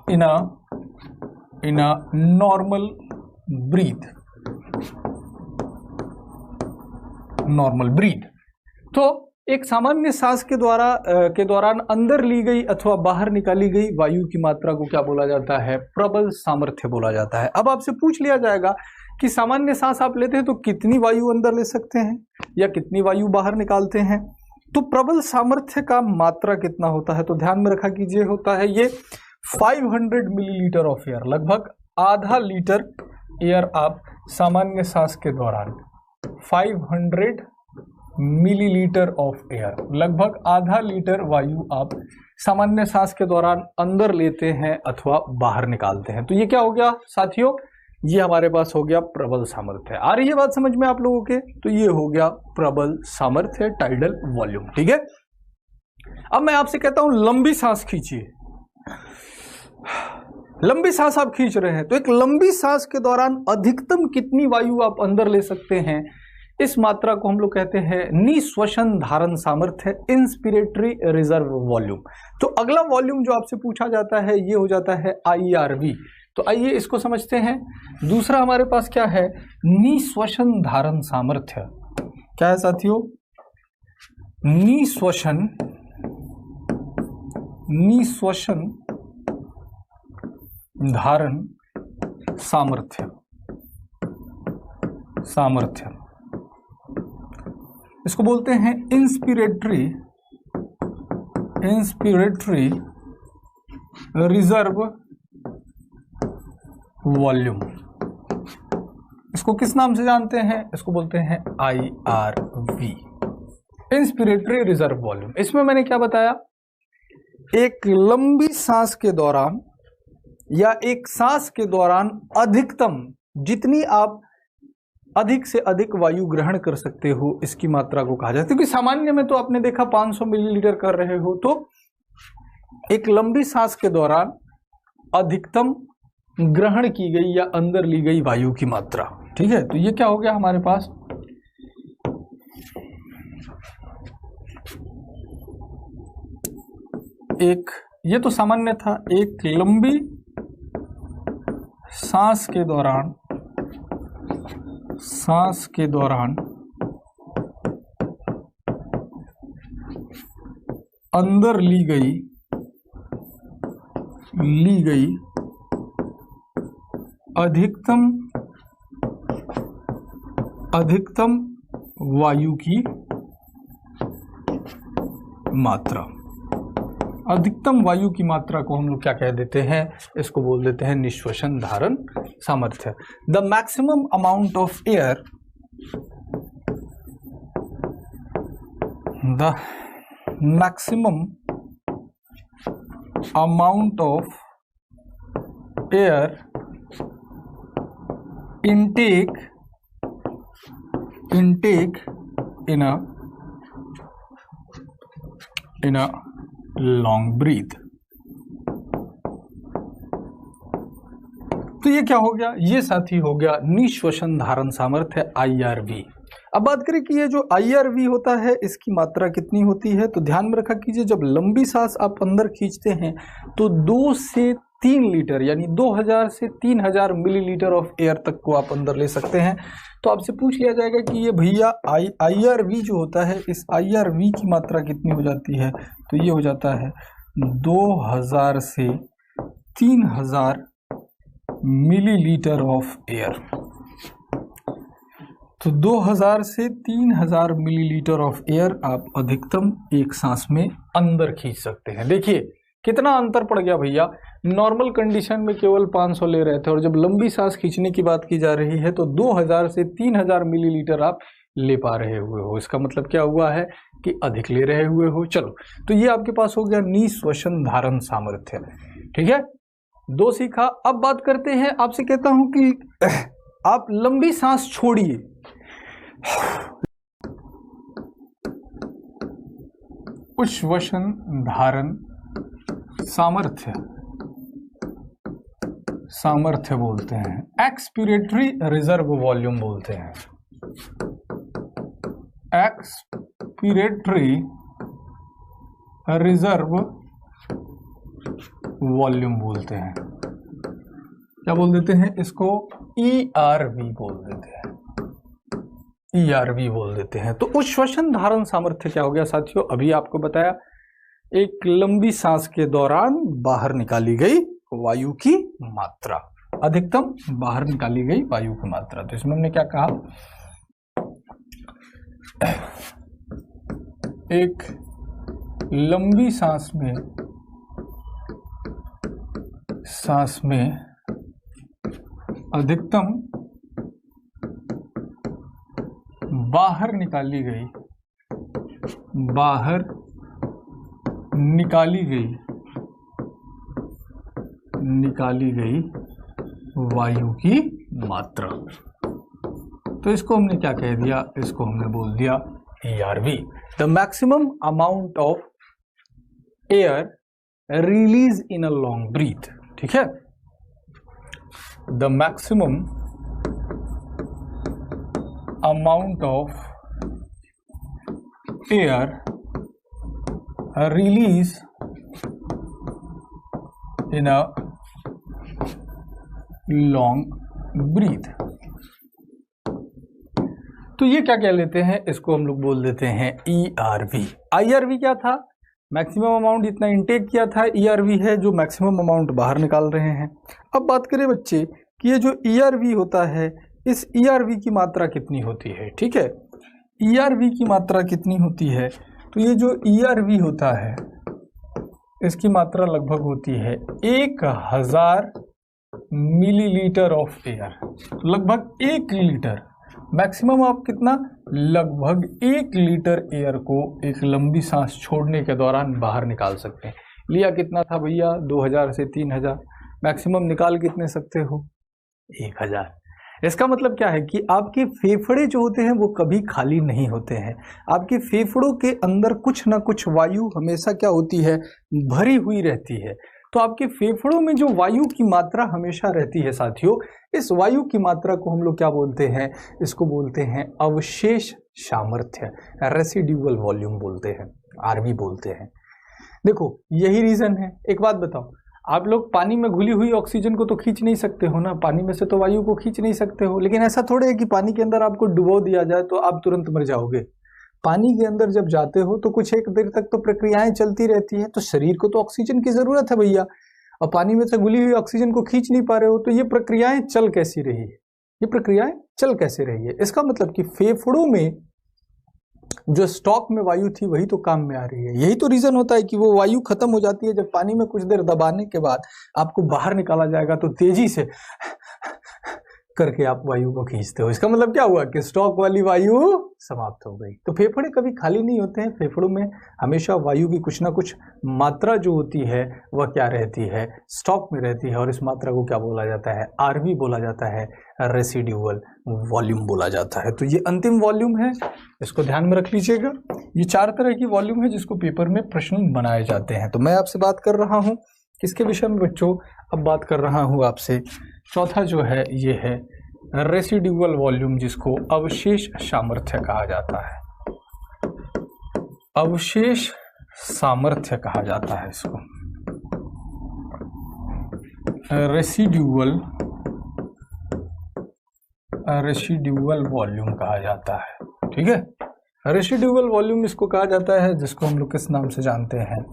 in a normal breath. तो एक सामान्य सांस के दौरान अंदर ली गई अथवा बाहर निकाली गई वायु की मात्रा को क्या बोला जाता है? प्रबल सामर्थ्य बोला जाता है। अब आपसे पूछ लिया जाएगा कि सामान्य सांस आप लेते हैं तो कितनी वायु अंदर ले सकते हैं या कितनी वायु बाहर निकालते हैं, तो प्रबल सामर्थ्य का मात्रा कितना होता है? तो ध्यान में रखा कीजिए, होता है ये 500 मिलीलीटर ऑफ एयर, लगभग आधा लीटर एयर आप सामान्य सांस के दौरान, 500 मिलीलीटर ऑफ एयर, लगभग आधा लीटर वायु आप सामान्य सांस के दौरान अंदर लेते हैं अथवा बाहर निकालते हैं। तो ये क्या हो गया साथियों? ये हमारे पास हो गया प्रबल सामर्थ्य। आ रही है बात समझ में आप लोगों के? तो ये हो गया प्रबल सामर्थ्य, टाइडल वॉल्यूम। ठीक है, अब मैं आपसे कहता हूं लंबी सांस खींचिए। लंबी सांस आप खींच रहे हैं तो एक लंबी सांस के दौरान अधिकतम कितनी वायु आप अंदर ले सकते हैं? इस मात्रा को हम लोग कहते हैं निश्वसन धारण सामर्थ्य, इंस्पिरेटरी रिजर्व वॉल्यूम। तो अगला वॉल्यूम जो आपसे पूछा जाता है ये हो जाता है IRV। तो आइए इसको समझते हैं। दूसरा हमारे पास क्या है? निश्वसन धारण सामर्थ्य। क्या है साथियों? निश्वसन धारण सामर्थ्य, इसको बोलते हैं इंस्पिरेटरी रिजर्व वॉल्यूम। इसको किस नाम से जानते हैं? इसको बोलते हैं IRV, इंस्पिरेटरी रिजर्व वॉल्यूम। इसमें मैंने क्या बताया? एक लंबी सांस के दौरान या एक सांस के दौरान अधिकतम जितनी आप अधिक से अधिक वायु ग्रहण कर सकते हो, इसकी मात्रा को कहा जाता है। क्योंकि सामान्य में तो आपने देखा 500 मिलीलीटर कर रहे हो, तो एक लंबी सांस के दौरान अधिकतम ग्रहण की गई या अंदर ली गई वायु की मात्रा। ठीक है, तो ये क्या हो गया हमारे पास, एक, ये तो सामान्य था, एक लंबी सांस के दौरान अंदर ली गई अधिकतम वायु की मात्रा। अधिकतम वायु की मात्रा को हम लोग क्या कह देते हैं, इसको बोल देते हैं निश्वसन धारण सामर्थ्य। The maximum amount of air, the maximum amount of air intake in a long breath। तो ये क्या हो गया, ये साथी हो गया निश्वसन धारण सामर्थ्य IRV। अब बात करें कि ये जो IRV होता है इसकी मात्रा कितनी होती है, तो ध्यान में रखा कीजिए, जब लंबी सांस आप अंदर खींचते हैं तो 2 से 3 लीटर यानी 2000 से 3000 मिलीलीटर ऑफ एयर तक को आप अंदर ले सकते हैं। तो आपसे पूछ लिया जाएगा कि ये भैया IRV जो होता है, इस IRV की मात्रा कितनी हो जाती है, तो ये हो जाता है 2000 से 3000 मिलीलीटर ऑफ एयर। तो 2000 से 3000 मिलीलीटर ऑफ एयर आप अधिकतम एक सांस में अंदर खींच सकते हैं। देखिए कितना अंतर पड़ गया भैया, नॉर्मल कंडीशन में केवल 500 ले रहे थे और जब लंबी सांस खींचने की बात की जा रही है तो 2000 से 3000 मिलीलीटर आप ले पा रहे हुए हो। इसका मतलब क्या हुआ है कि अधिक ले रहे हुए हो। चलो, तो ये आपके पास हो गया निश्वसन धारण सामर्थ्य। ठीक है, 2 सीखा। अब बात करते हैं, आपसे कहता हूं कि आप लंबी सांस छोड़िए, उच्छ्वसन धारण सामर्थ्य बोलते हैं, एक्सपिरेटरी रिजर्व वॉल्यूम बोलते हैं, एक्सपिरेटरी रिजर्व वॉल्यूम बोलते हैं। क्या बोल देते हैं इसको, ERV बोल देते हैं, ERV बोल देते हैं। तो उच्छ्वसन धारण सामर्थ्य क्या हो गया साथियों, अभी आपको बताया, एक लंबी सांस के दौरान बाहर निकाली गई वायु की मात्रा, अधिकतम बाहर निकाली गई वायु की मात्रा। तो इसमें हमने क्या कहा, एक लंबी सांस में अधिकतम बाहर निकाली गई वायु की मात्रा। तो इसको हमने क्या कह दिया, इसको हमने बोल दिया ERV, the maximum amount of air release in a long breath. ठीक है, the maximum amount of air release in a long breath. तो ये क्या कह लेते हैं, इसको हम लोग बोल देते हैं ERV। IRV क्या था, मैक्सिमम अमाउंट इतना इनटेक किया था, ERV है जो मैक्सिमम अमाउंट बाहर निकाल रहे हैं। अब बात करें बच्चे कि ये जो ERV होता है, इस ERV की मात्रा कितनी होती है। ठीक है, ERV की मात्रा कितनी होती है, तो ये जो ERV होता है इसकी मात्रा लगभग होती है 1000 मिलीलीटर ऑफ एयर। तो लगभग 1 लीटर, मैक्सिमम आप कितना, लगभग 1 लीटर एयर को एक लंबी सांस छोड़ने के दौरान बाहर निकाल सकते हैं। लिया कितना था भैया, 2000 से 3000, मैक्सिमम निकाल कितने सकते हो, 1000। इसका मतलब क्या है कि आपके फेफड़े जो होते हैं वो कभी खाली नहीं होते हैं, आपके फेफड़ों के अंदर कुछ ना कुछ वायु हमेशा क्या होती है, भरी हुई रहती है। तो तो आपके फेफड़ों में जो वायु की मात्रा हमेशा रहती है साथियों, इस वायु की मात्रा को हम लोग क्या बोलते हैं, इसको बोलते हैं अवशेष सामर्थ्य, रेसिड्यूअल वॉल्यूम बोलते हैं, आरवी बोलते हैं। देखो यही रीजन है। एक बात बताओ, आप लोग पानी में घुली हुई ऑक्सीजन को तो खींच नहीं सकते हो ना, पानी में से तो वायु को खींच नहीं सकते हो, लेकिन ऐसा थोड़े है कि पानी के अंदर आपको डुबो दिया जाए तो आप तुरंत मर जाओगे। पानी के अंदर जब जाते हो तो कुछ एक देर तक तो प्रक्रियाएं चलती रहती है, तो शरीर को तो ऑक्सीजन की जरूरत है भैया, और पानी में से घुली हुई ऑक्सीजन को खींच नहीं पा रहे हो, तो ये प्रक्रियाएं चल कैसी रही है, ये प्रक्रियाएं चल कैसे रही है। इसका मतलब कि फेफड़ों में जो स्टॉक में वायु थी वही तो काम में आ रही है। यही तो रीजन होता है कि वो वायु खत्म हो जाती है जब पानी में कुछ देर दबाने के बाद आपको बाहर निकाला जाएगा तो तेजी से करके आप वायु को खींचते हो। इसका मतलब क्या हुआ कि स्टॉक वाली वायु समाप्त हो गई। तो फेफड़े कभी खाली नहीं होते हैं, फेफड़ों में हमेशा वायु की कुछ ना कुछ मात्रा जो होती है वह क्या रहती है, स्टॉक में रहती है, और इस मात्रा को क्या बोला जाता है, आरवी बोला जाता है, रेसिड्यूअल वॉल्यूम बोला जाता है। तो ये अंतिम वॉल्यूम है, इसको ध्यान में रख लीजिएगा। ये 4 तरह की वॉल्यूम है जिसको पेपर में प्रश्न बनाए जाते हैं। तो मैं आपसे बात कर रहा हूँ किसके विषय में बच्चों, अब बात कर रहा हूँ आपसे चौथा जो है ये है रेसिड्यूअल वॉल्यूम, जिसको अवशेष सामर्थ्य कहा जाता है। अवशेष सामर्थ्य कहा जाता है इसको, रेसिड्यूअल वॉल्यूम कहा जाता है। ठीक है, रेसिड्यूअल वॉल्यूम इसको कहा जाता है जिसको हम लोग किस नाम से जानते हैं,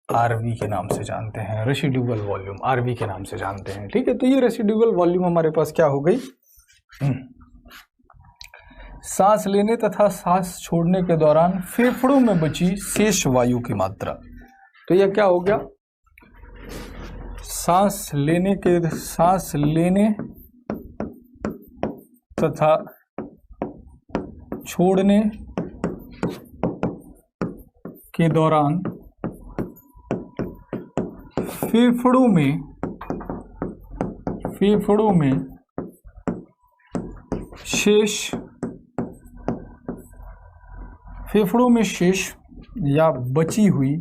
आरवी के नाम से जानते हैं। रेसिड्यूअल वॉल्यूम आरवी के नाम से जानते हैं। ठीक है, तो ये रेसिड्यूअल वॉल्यूम हमारे पास क्या हो गई, सांस लेने तथा सांस छोड़ने के दौरान फेफड़ों में बची शेष वायु की मात्रा। तो यह क्या हो गया, सांस लेने तथा छोड़ने के दौरान फेफड़ों में शेष या बची हुई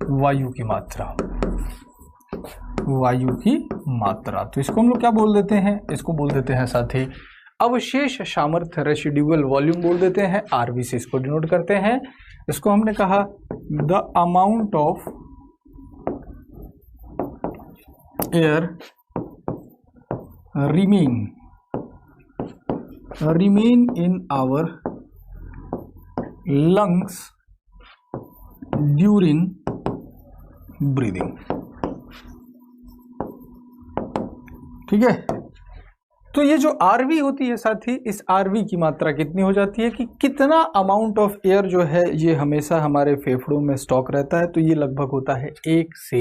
वायु की मात्रा, तो इसको हम लोग क्या बोल देते हैं, इसको बोल देते हैं साथी अवशेष सामर्थ्य, रेसिड्यूअल वॉल्यूम बोल देते हैं। आरवी से इसको डिनोट करते हैं। इसको हमने कहा the amount of air remain in our lungs during breathing। ठीक है, तो ये जो आरवी होती है साथी, इस आरवी की मात्रा कितनी हो जाती है कि कितना अमाउंट ऑफ एयर जो है ये हमेशा हमारे फेफड़ों में स्टॉक रहता है। तो ये लगभग होता है 1 से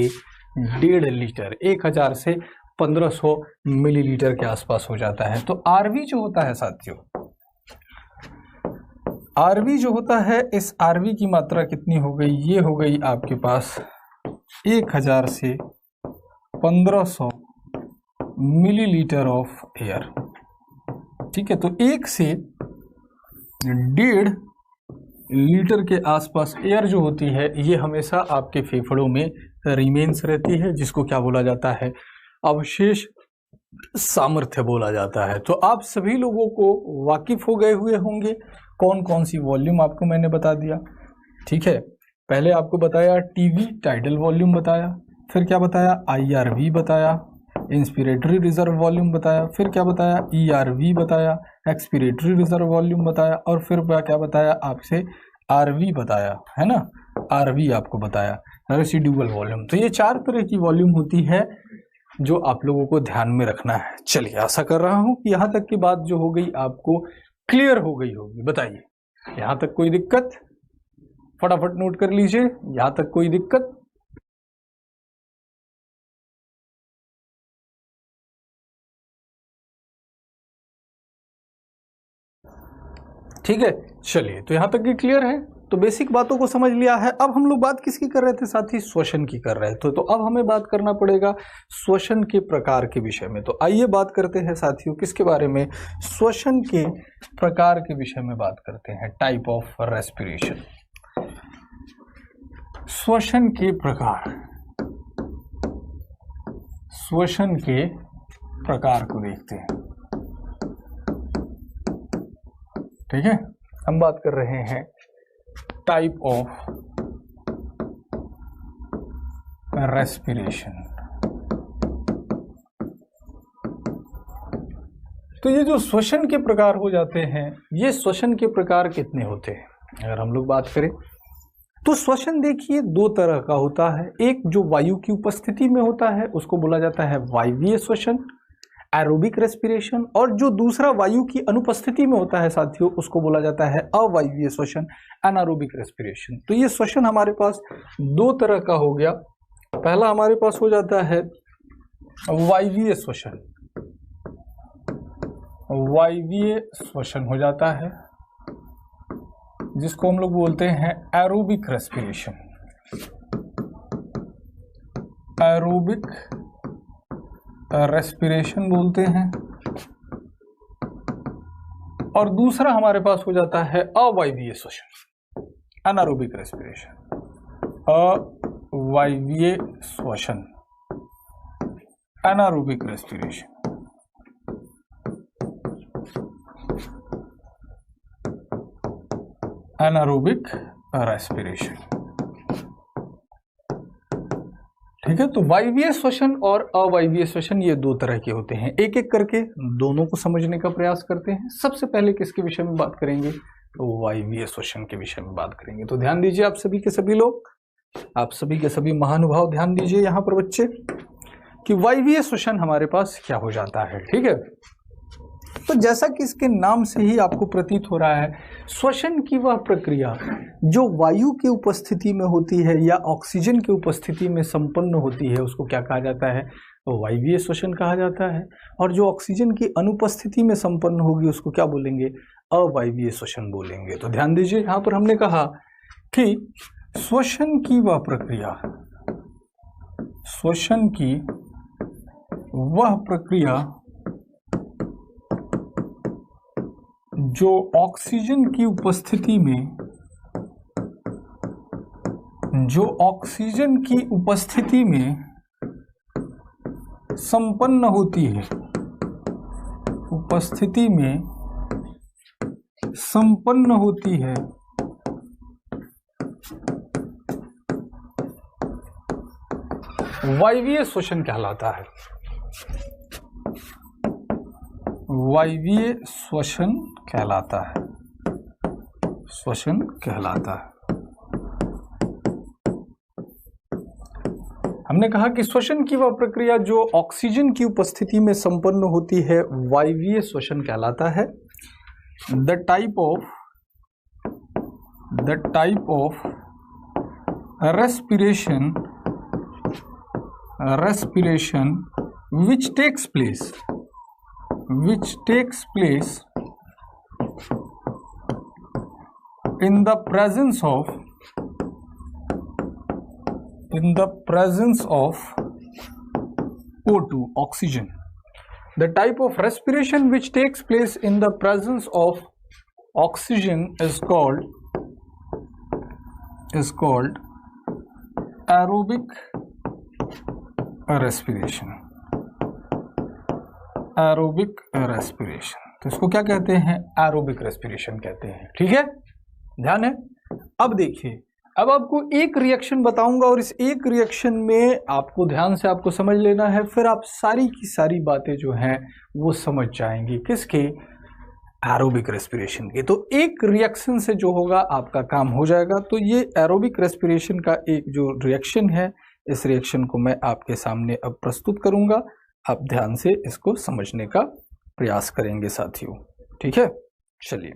1.5 लीटर, 1000 से 1500 मिलीलीटर के आसपास हो जाता है। तो आरवी जो होता है साथियों, आरवी जो होता है, इस आरवी की मात्रा कितनी हो गई, ये हो गई आपके पास 1000 से 1500 मिलीलीटर ऑफ एयर। ठीक है, तो 1 से 1.5 लीटर के आसपास एयर जो होती है ये हमेशा आपके फेफड़ों में रिमेन्स रहती है, जिसको क्या बोला जाता है, अवशेष सामर्थ्य बोला जाता है। तो आप सभी लोगों को वाकिफ हो गए हुए होंगे कौन कौन सी वॉल्यूम आपको मैंने बता दिया। ठीक है, पहले आपको बताया टीवी टाइडल वॉल्यूम बताया, फिर क्या बताया, आईआरवी बताया, इंस्पिरेटरी रिजर्व वॉल्यूम बताया, फिर क्या बताया, ईआरवी बताया, एक्सपिरेटरी रिजर्व वॉल्यूम बताया, और फिर क्या बताया आपसे, आरवी बताया, है ना, आरवी आपको बताया, रेसिड्यूअल वॉल्यूम। तो ये 4 तरह की वॉल्यूम होती है जो आप लोगों को ध्यान में रखना है। चलिए, आशा कर रहा हूं कि यहां तक की बात जो हो गई आपको क्लियर हो गई होगी। बताइए, यहां तक कोई दिक्कत, फटाफट नोट कर लीजिए, यहां तक कोई दिक्कत। ठीक है, चलिए, तो यहां तक की क्लियर है। तो बेसिक बातों को समझ लिया है। अब हम लोग बात किसकी कर रहे थे साथी, श्वसन की कर रहे थे। तो अब हमें बात करना पड़ेगा श्वसन के प्रकार के विषय में। तो आइए बात करते हैं साथियों किसके बारे में, श्वसन के प्रकार के विषय में बात करते हैं, टाइप ऑफ रेस्पिरेशन। श्वसन के प्रकार, श्वसन के प्रकार को देखते हैं। ठीक है, हम बात कर रहे हैं टाइप ऑफ रेस्पिरेशन। तो ये जो श्वसन के प्रकार हो जाते हैं, ये श्वसन के प्रकार कितने होते हैं अगर हम लोग बात करें तो श्वसन देखिए दो तरह का होता है। एक जो वायु की उपस्थिति में होता है उसको बोला जाता है वायवीय श्वसन, एरोबिक रेस्पिरेशन, और जो दूसरा वायु की अनुपस्थिति में होता है साथियों उसको बोला जाता है अवायवीय श्वसन, एनारोबिक रेस्पिरेशन। तो ये श्वसन हमारे पास दो तरह का हो गया। पहला हमारे पास हो जाता है वायवीय श्वसन, वायवीय श्वसन हो जाता है जिसको हम लोग बोलते हैं एरोबिक रेस्पिरेशन, एरोबिक रेस्पिरेशन बोलते हैं। और दूसरा हमारे पास हो जाता है अवायवीय श्वसन, एनारोबिक रेस्पिरेशन, अवायवीय श्वसन, एनारोबिक रेस्पिरेशन। Anaerobic respiration. ठीक है, तो वायवीय श्वसन और अवायवीय श्वसन ये दो तरह के होते हैं। एक एक करके दोनों को समझने का प्रयास करते हैं। सबसे पहले किसके विषय में बात करेंगे, तो वायवीय श्वसन के विषय में बात करेंगे। तो ध्यान दीजिए आप सभी के सभी लोग, आप सभी के सभी महानुभाव, ध्यान दीजिए यहाँ पर बच्चे कि वायवीय श्वसन हमारे पास क्या हो जाता है। ठीक है, तो जैसा कि इसके नाम से ही आपको प्रतीत हो रहा है, श्वसन की वह प्रक्रिया जो वायु की उपस्थिति में होती है या ऑक्सीजन की उपस्थिति में संपन्न होती है उसको क्या कहा जाता है, तो वायवीय श्वसन कहा जाता है। और जो ऑक्सीजन की अनुपस्थिति में संपन्न होगी उसको क्या बोलेंगे, अवायवीय श्वसन बोलेंगे। तो ध्यान दीजिए यहाँ पर हमने कहा कि श्वसन की वह प्रक्रिया, श्वसन की वह प्रक्रिया जो ऑक्सीजन की उपस्थिति में, जो ऑक्सीजन की उपस्थिति में संपन्न होती है, उपस्थिति में संपन्न होती है, वायवीय श्वसन कहलाता है। वायवीय श्वसन कहलाता है, श्वसन कहलाता है। हमने कहा कि श्वसन की वह प्रक्रिया जो ऑक्सीजन की उपस्थिति में संपन्न होती है वायवीय श्वसन कहलाता है। The type of respiration which takes place in the presence of O2, oxygen. The type of respiration which takes place in the presence of oxygen is called aerobic respiration. Aerobic respiration, तो इसको क्या कहते हैं, aerobic respiration कहते हैं। ठीक है, ध्यान है। अब देखिए, अब आपको एक रिएक्शन बताऊंगा और इस एक रिएक्शन में आपको ध्यान से आपको समझ लेना है, फिर आप सारी की सारी बातें जो हैं वो समझ जाएंगे किसके, एरोबिक रेस्पिरेशन के। तो एक रिएक्शन से जो होगा आपका काम हो जाएगा। तो ये एरोबिक रेस्पिरेशन का एक जो रिएक्शन है, इस रिएक्शन को मैं आपके सामने अब प्रस्तुत करूंगा। आप ध्यान से इसको समझने का प्रयास करेंगे साथियों। ठीक है, चलिए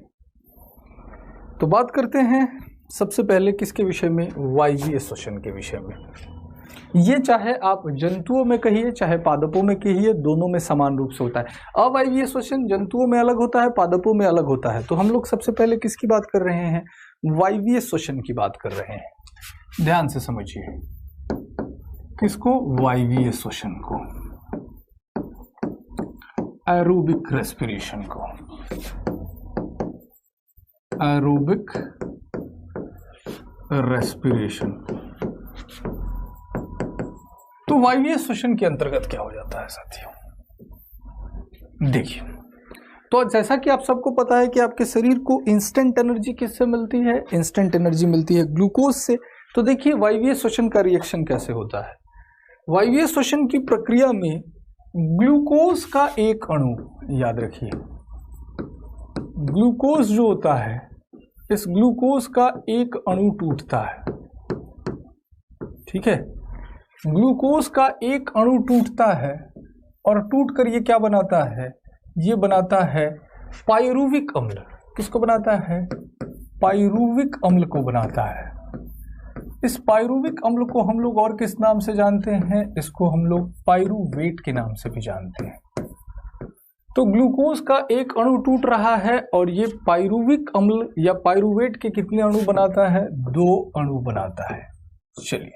तो बात करते हैं सबसे पहले किसके विषय में, वायवीय श्वसन के विषय में। ये चाहे आप जंतुओं में कहिए चाहे पादपों में कहिए, दोनों में समान रूप से होता है। अवायवीय श्वसन जंतुओं में अलग होता है, पादपों में अलग होता है। तो हम लोग सबसे पहले किसकी बात कर रहे हैं, वायवीय श्वसन की बात कर रहे हैं। ध्यान से समझिए, किसको, वायवीय श्वसन को, एरोबिक रेस्पिरेशन को, एरोबिक रेस्पिरेशन। वायवीय श्वसन के अंतर्गत क्या हो जाता है साथियों, देखिए, तो जैसा कि आप सबको पता है कि आपके शरीर को इंस्टेंट एनर्जी किससे मिलती है, इंस्टेंट एनर्जी मिलती है ग्लूकोज से। तो देखिए वायवीय श्वसन का रिएक्शन कैसे होता है। वायवीय श्वसन की प्रक्रिया में ग्लूकोज का एक अणु, याद रखिए ग्लूकोज जो होता है, इस ग्लूकोज का एक अणु टूटता है, ठीक है, ग्लूकोज का एक अणु टूटता है और टूटकर ये क्या बनाता है, ये बनाता है पायरुविक अम्ल। किसको बनाता है, पायरुविक अम्ल को बनाता है। इस पायरुविक अम्ल को हम लोग और किस नाम से जानते हैं, इसको हम लोग पायरुवेट के नाम से भी जानते हैं। तो ग्लूकोज का एक अणु टूट रहा है और ये पायरुविक अम्ल या पायरुवेट के कितने अणु बनाता है, 2 अणु बनाता है। चलिए,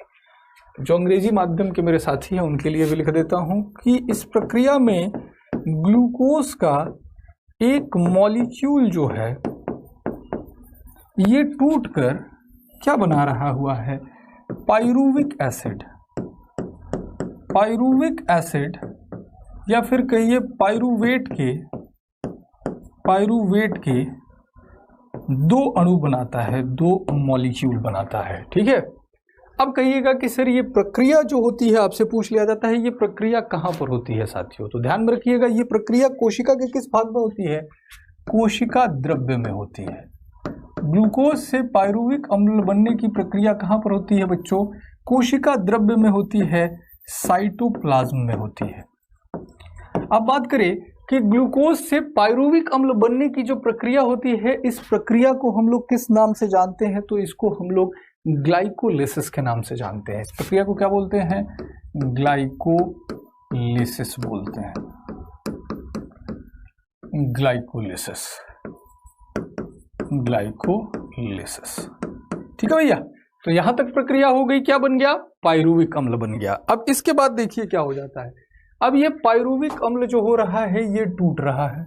जो अंग्रेजी माध्यम के मेरे साथी हैं उनके लिए भी लिख देता हूं कि इस प्रक्रिया में ग्लूकोज का एक मॉलिक्यूल जो है ये टूटकर क्या बना रहा हुआ है, पायरुविक एसिड। पायरुविक एसिड या फिर कहिए पायरुवेट के 2 अणु बनाता है, 2 मॉलिक्यूल बनाता है, ठीक है। अब कहिएगा कि सर ये प्रक्रिया जो होती है, आपसे पूछ लिया जाता है ये प्रक्रिया कहाँ पर होती है साथियों, तो ध्यान में रखिएगा ये प्रक्रिया कोशिका के किस भाग में होती है, कोशिका द्रव्य में होती है। ग्लूकोज से पायरुविक अम्ल बनने की प्रक्रिया कहाँ पर होती है बच्चों, कोशिका द्रव्य में होती है, साइटोप्लाज्म में होती है। अब बात करें कि ग्लूकोज से पायरुविक अम्ल बनने की जो प्रक्रिया होती है, इस प्रक्रिया को हम लोग किस नाम से जानते हैं, तो इसको हम लोग ग्लाइकोलिसिस के नाम से जानते हैं। इस प्रक्रिया को क्या बोलते हैं, ग्लाइकोलिसिस बोलते हैं, ग्लाइकोलिसिस, ग्लाइकोलिसिस, ठीक है भैया। तो यहां तक प्रक्रिया हो गई, क्या बन गया, पायरुविक अम्ल बन गया। अब इसके बाद देखिए क्या हो जाता है, अब ये पायरुविक अम्ल जो हो रहा है ये टूट रहा है,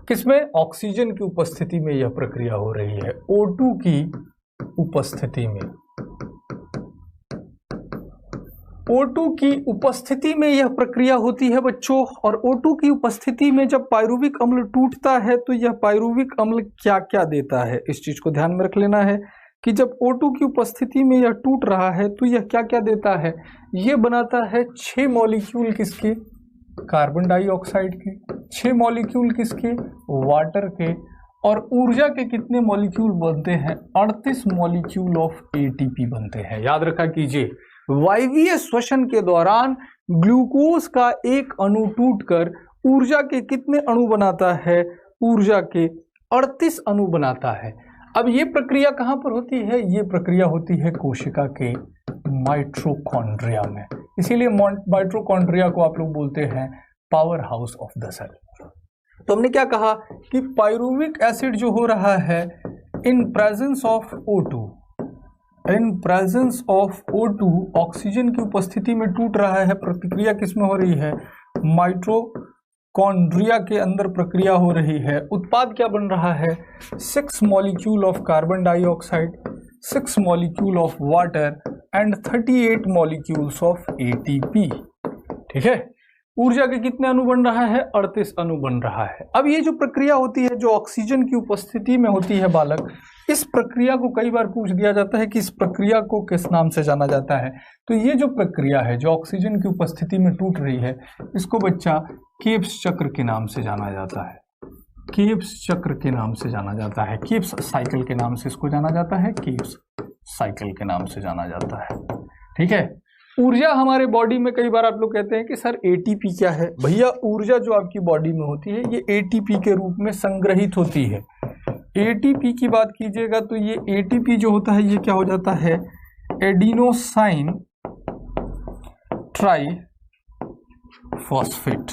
किसमें, ऑक्सीजन की उपस्थिति में यह प्रक्रिया हो रही है, O2 की उपस्थिति में। O2 की उपस्थिति में यह प्रक्रिया होती है बच्चों। और O2 की उपस्थिति में जब पायरुविक अम्ल टूटता है तो यह पायरुविक अम्ल क्या क्या देता है, इस चीज को ध्यान में रख लेना है कि जब O2 की उपस्थिति में यह टूट रहा है तो यह क्या क्या देता है, यह बनाता है 6 मॉलिक्यूल किसके, कार्बन डाइऑक्साइड के, 6 मॉलिक्यूल किसके, वाटर के, और ऊर्जा के कितने मॉलिक्यूल बनते हैं, 38 मॉलिक्यूल ऑफ ATP बनते हैं। याद रखा कीजिए, वायवीय श्वसन के दौरान ग्लूकोज का एक अणु टूटकर ऊर्जा के कितने अणु बनाता है, ऊर्जा के 38 अणु बनाता है। अब ये प्रक्रिया कहां पर होती है, ये प्रक्रिया होती है कोशिका के माइटोकॉन्ड्रिया में। इसीलिए माइटोकॉन्ड्रिया को आप लोग बोलते हैं power house of the cell. तो हमने क्या कहा कि पायरुविक एसिड जो हो रहा है in presence of O2, in presence of O2 oxygen की उपस्थिति में टूट रहा है। प्रक्रिया किसमें हो रही है, माइटोकॉन्ड्रिया के अंदर प्रक्रिया हो रही है। उत्पाद क्या बन रहा है, 6 molecule of carbon dioxide, 6 molecule of water and 38 molecules of ATP, ठीक है। ऊर्जा के कितने अणु बन रहा है, 38 अणु बन रहा है। अब ये जो प्रक्रिया होती है जो ऑक्सीजन की उपस्थिति में होती है बालक, इस प्रक्रिया को कई बार पूछ दिया जाता है कि इस प्रक्रिया को किस नाम से जाना जाता है। तो ये जो प्रक्रिया है जो ऑक्सीजन की उपस्थिति में टूट रही है, इसको बच्चा केब्स चक्र के नाम से जाना जाता है, केब्स चक्र के नाम से जाना जाता है, केब्स साइकिल के नाम से इसको जाना जाता है, केब्स साइकिल के नाम से जाना जाता है, ठीक है। ऊर्जा हमारे बॉडी में, कई बार आप लोग कहते हैं कि सर ATP क्या है, भैया ऊर्जा जो आपकी बॉडी में होती है ये ATP के रूप में संग्रहित होती है। ATP की बात कीजिएगा तो ये ATP जो होता है ये क्या हो जाता है, एडिनोसाइन ट्राइफॉस्फेट,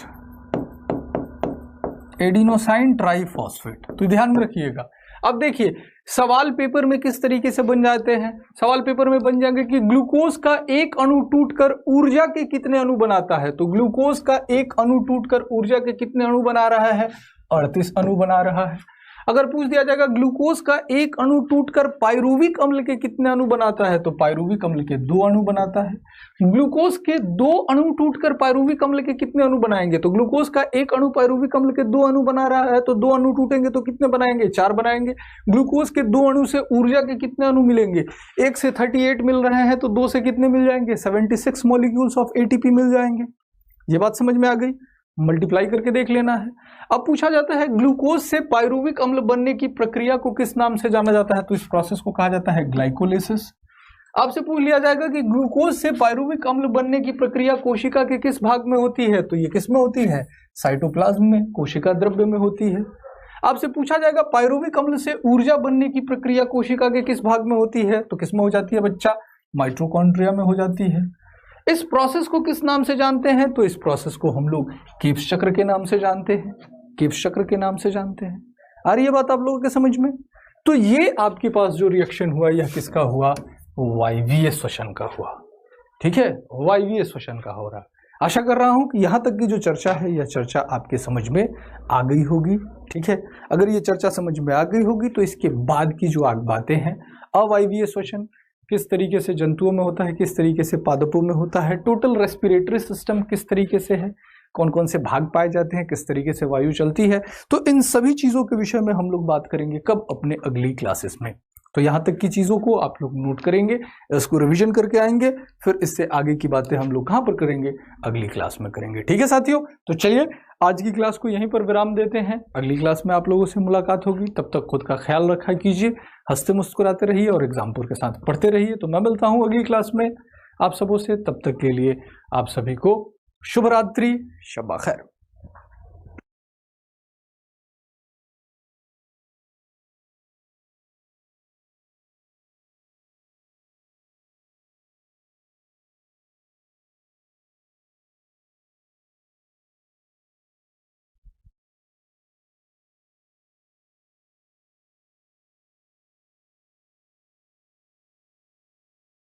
एडिनोसाइन ट्राइफॉस्फेट। तो ध्यान में रखिएगा। अब देखिए सवाल पेपर में किस तरीके से बन जाते हैं, सवाल पेपर में बन जाएंगे कि ग्लूकोज का एक अणु टूटकर ऊर्जा के कितने अणु बनाता है। तो ग्लूकोज का एक अणु टूटकर ऊर्जा के कितने अणु बना रहा है, 38 अणु बना रहा है। अगर पूछ दिया जाएगा ग्लूकोज का एक अणु टूटकर पायरुविक अम्ल के कितने अणु बनाता है, तो पायरुविक अम्ल के 2 अणु बनाता है। ग्लूकोज के 2 अणु टूटकर पायरुविक अम्ल के कितने अणु बनाएंगे, तो ग्लूकोज का एक अणु पायरुविक अम्ल के 2 अणु बना रहा है, तो 2 अणु टूटेंगे तो कितने बनाएंगे, 4 बनाएंगे। ग्लूकोज के 2 अणु से ऊर्जा के कितने अणु मिलेंगे, 1 से 38 मिल रहे हैं, तो 2 से कितने मिल जाएंगे, 76 मॉलिक्यूल्स ऑफ एटीपी मिल जाएंगे। ये बात समझ में आ गई, मल्टीप्लाई करके देख लेना है। अब पूछा जाता है ग्लूकोज से पायरुविक अम्ल बनने की प्रक्रिया को किस नाम से जाना जाता है, तो इस प्रोसेस को कहा जाता है ग्लाइकोलिसिस। आपसे पूछ लिया जाएगा कि ग्लूकोज से पायरुविक अम्ल बनने की प्रक्रिया कोशिका के किस भाग में होती है, तो ये किस में होती है, साइटोप्लाज्म में, कोशिका द्रव्य में होती है। आपसे पूछा जाएगा पायरुविक अम्ल से ऊर्जा बनने की प्रक्रिया कोशिका के किस भाग में होती है, तो किस में हो जाती है बच्चा, माइटोकॉन्ड्रिया में हो जाती है। इस प्रोसेस को किस नाम से जानते हैं, तो इस प्रोसेस को हम लोग कीप्स चक्र के नाम से जानते हैं, कीप्स चक्र के नाम से जानते हैं। आ रही है बात आप लोगों के समझ में। तो ये आपके पास जो रिएक्शन हुआ यह किसका हुआ, वायवीय श्वसन का हुआ। ठीक है, वायवीय श्वसन का हो रहा। आशा कर रहा हूं कि यहां तक की जो चर्चा है यह चर्चा आपके समझ में आ गई होगी। ठीक है, अगर ये चर्चा समझ में आ गई होगी तो इसके बाद की जो बातें हैं, अवायवीय श्वसन किस तरीके से जंतुओं में होता है, किस तरीके से पादपों में होता है, टोटल रेस्पिरेटरी सिस्टम किस तरीके से है, कौन कौन से भाग पाए जाते हैं, किस तरीके से वायु चलती है, तो इन सभी चीज़ों के विषय में हम लोग बात करेंगे कब, अपने अगली क्लासेस में। तो यहाँ तक की चीज़ों को आप लोग नोट करेंगे, इसको रिवीजन करके आएंगे, फिर इससे आगे की बातें हम लोग कहाँ पर करेंगे, अगली क्लास में करेंगे। ठीक है साथियों, तो चलिए आज की क्लास को यहीं पर विराम देते हैं। अगली क्लास में आप लोगों से मुलाकात होगी, तब तक खुद का ख्याल रखा कीजिए, हंसते मुस्कुराते रहिए और एग्जाम्पल के साथ पढ़ते रहिए। तो मैं मिलता हूँ अगली क्लास में आप सबों से, तब तक के लिए आप सभी को शुभ रात्रि, शब खैर।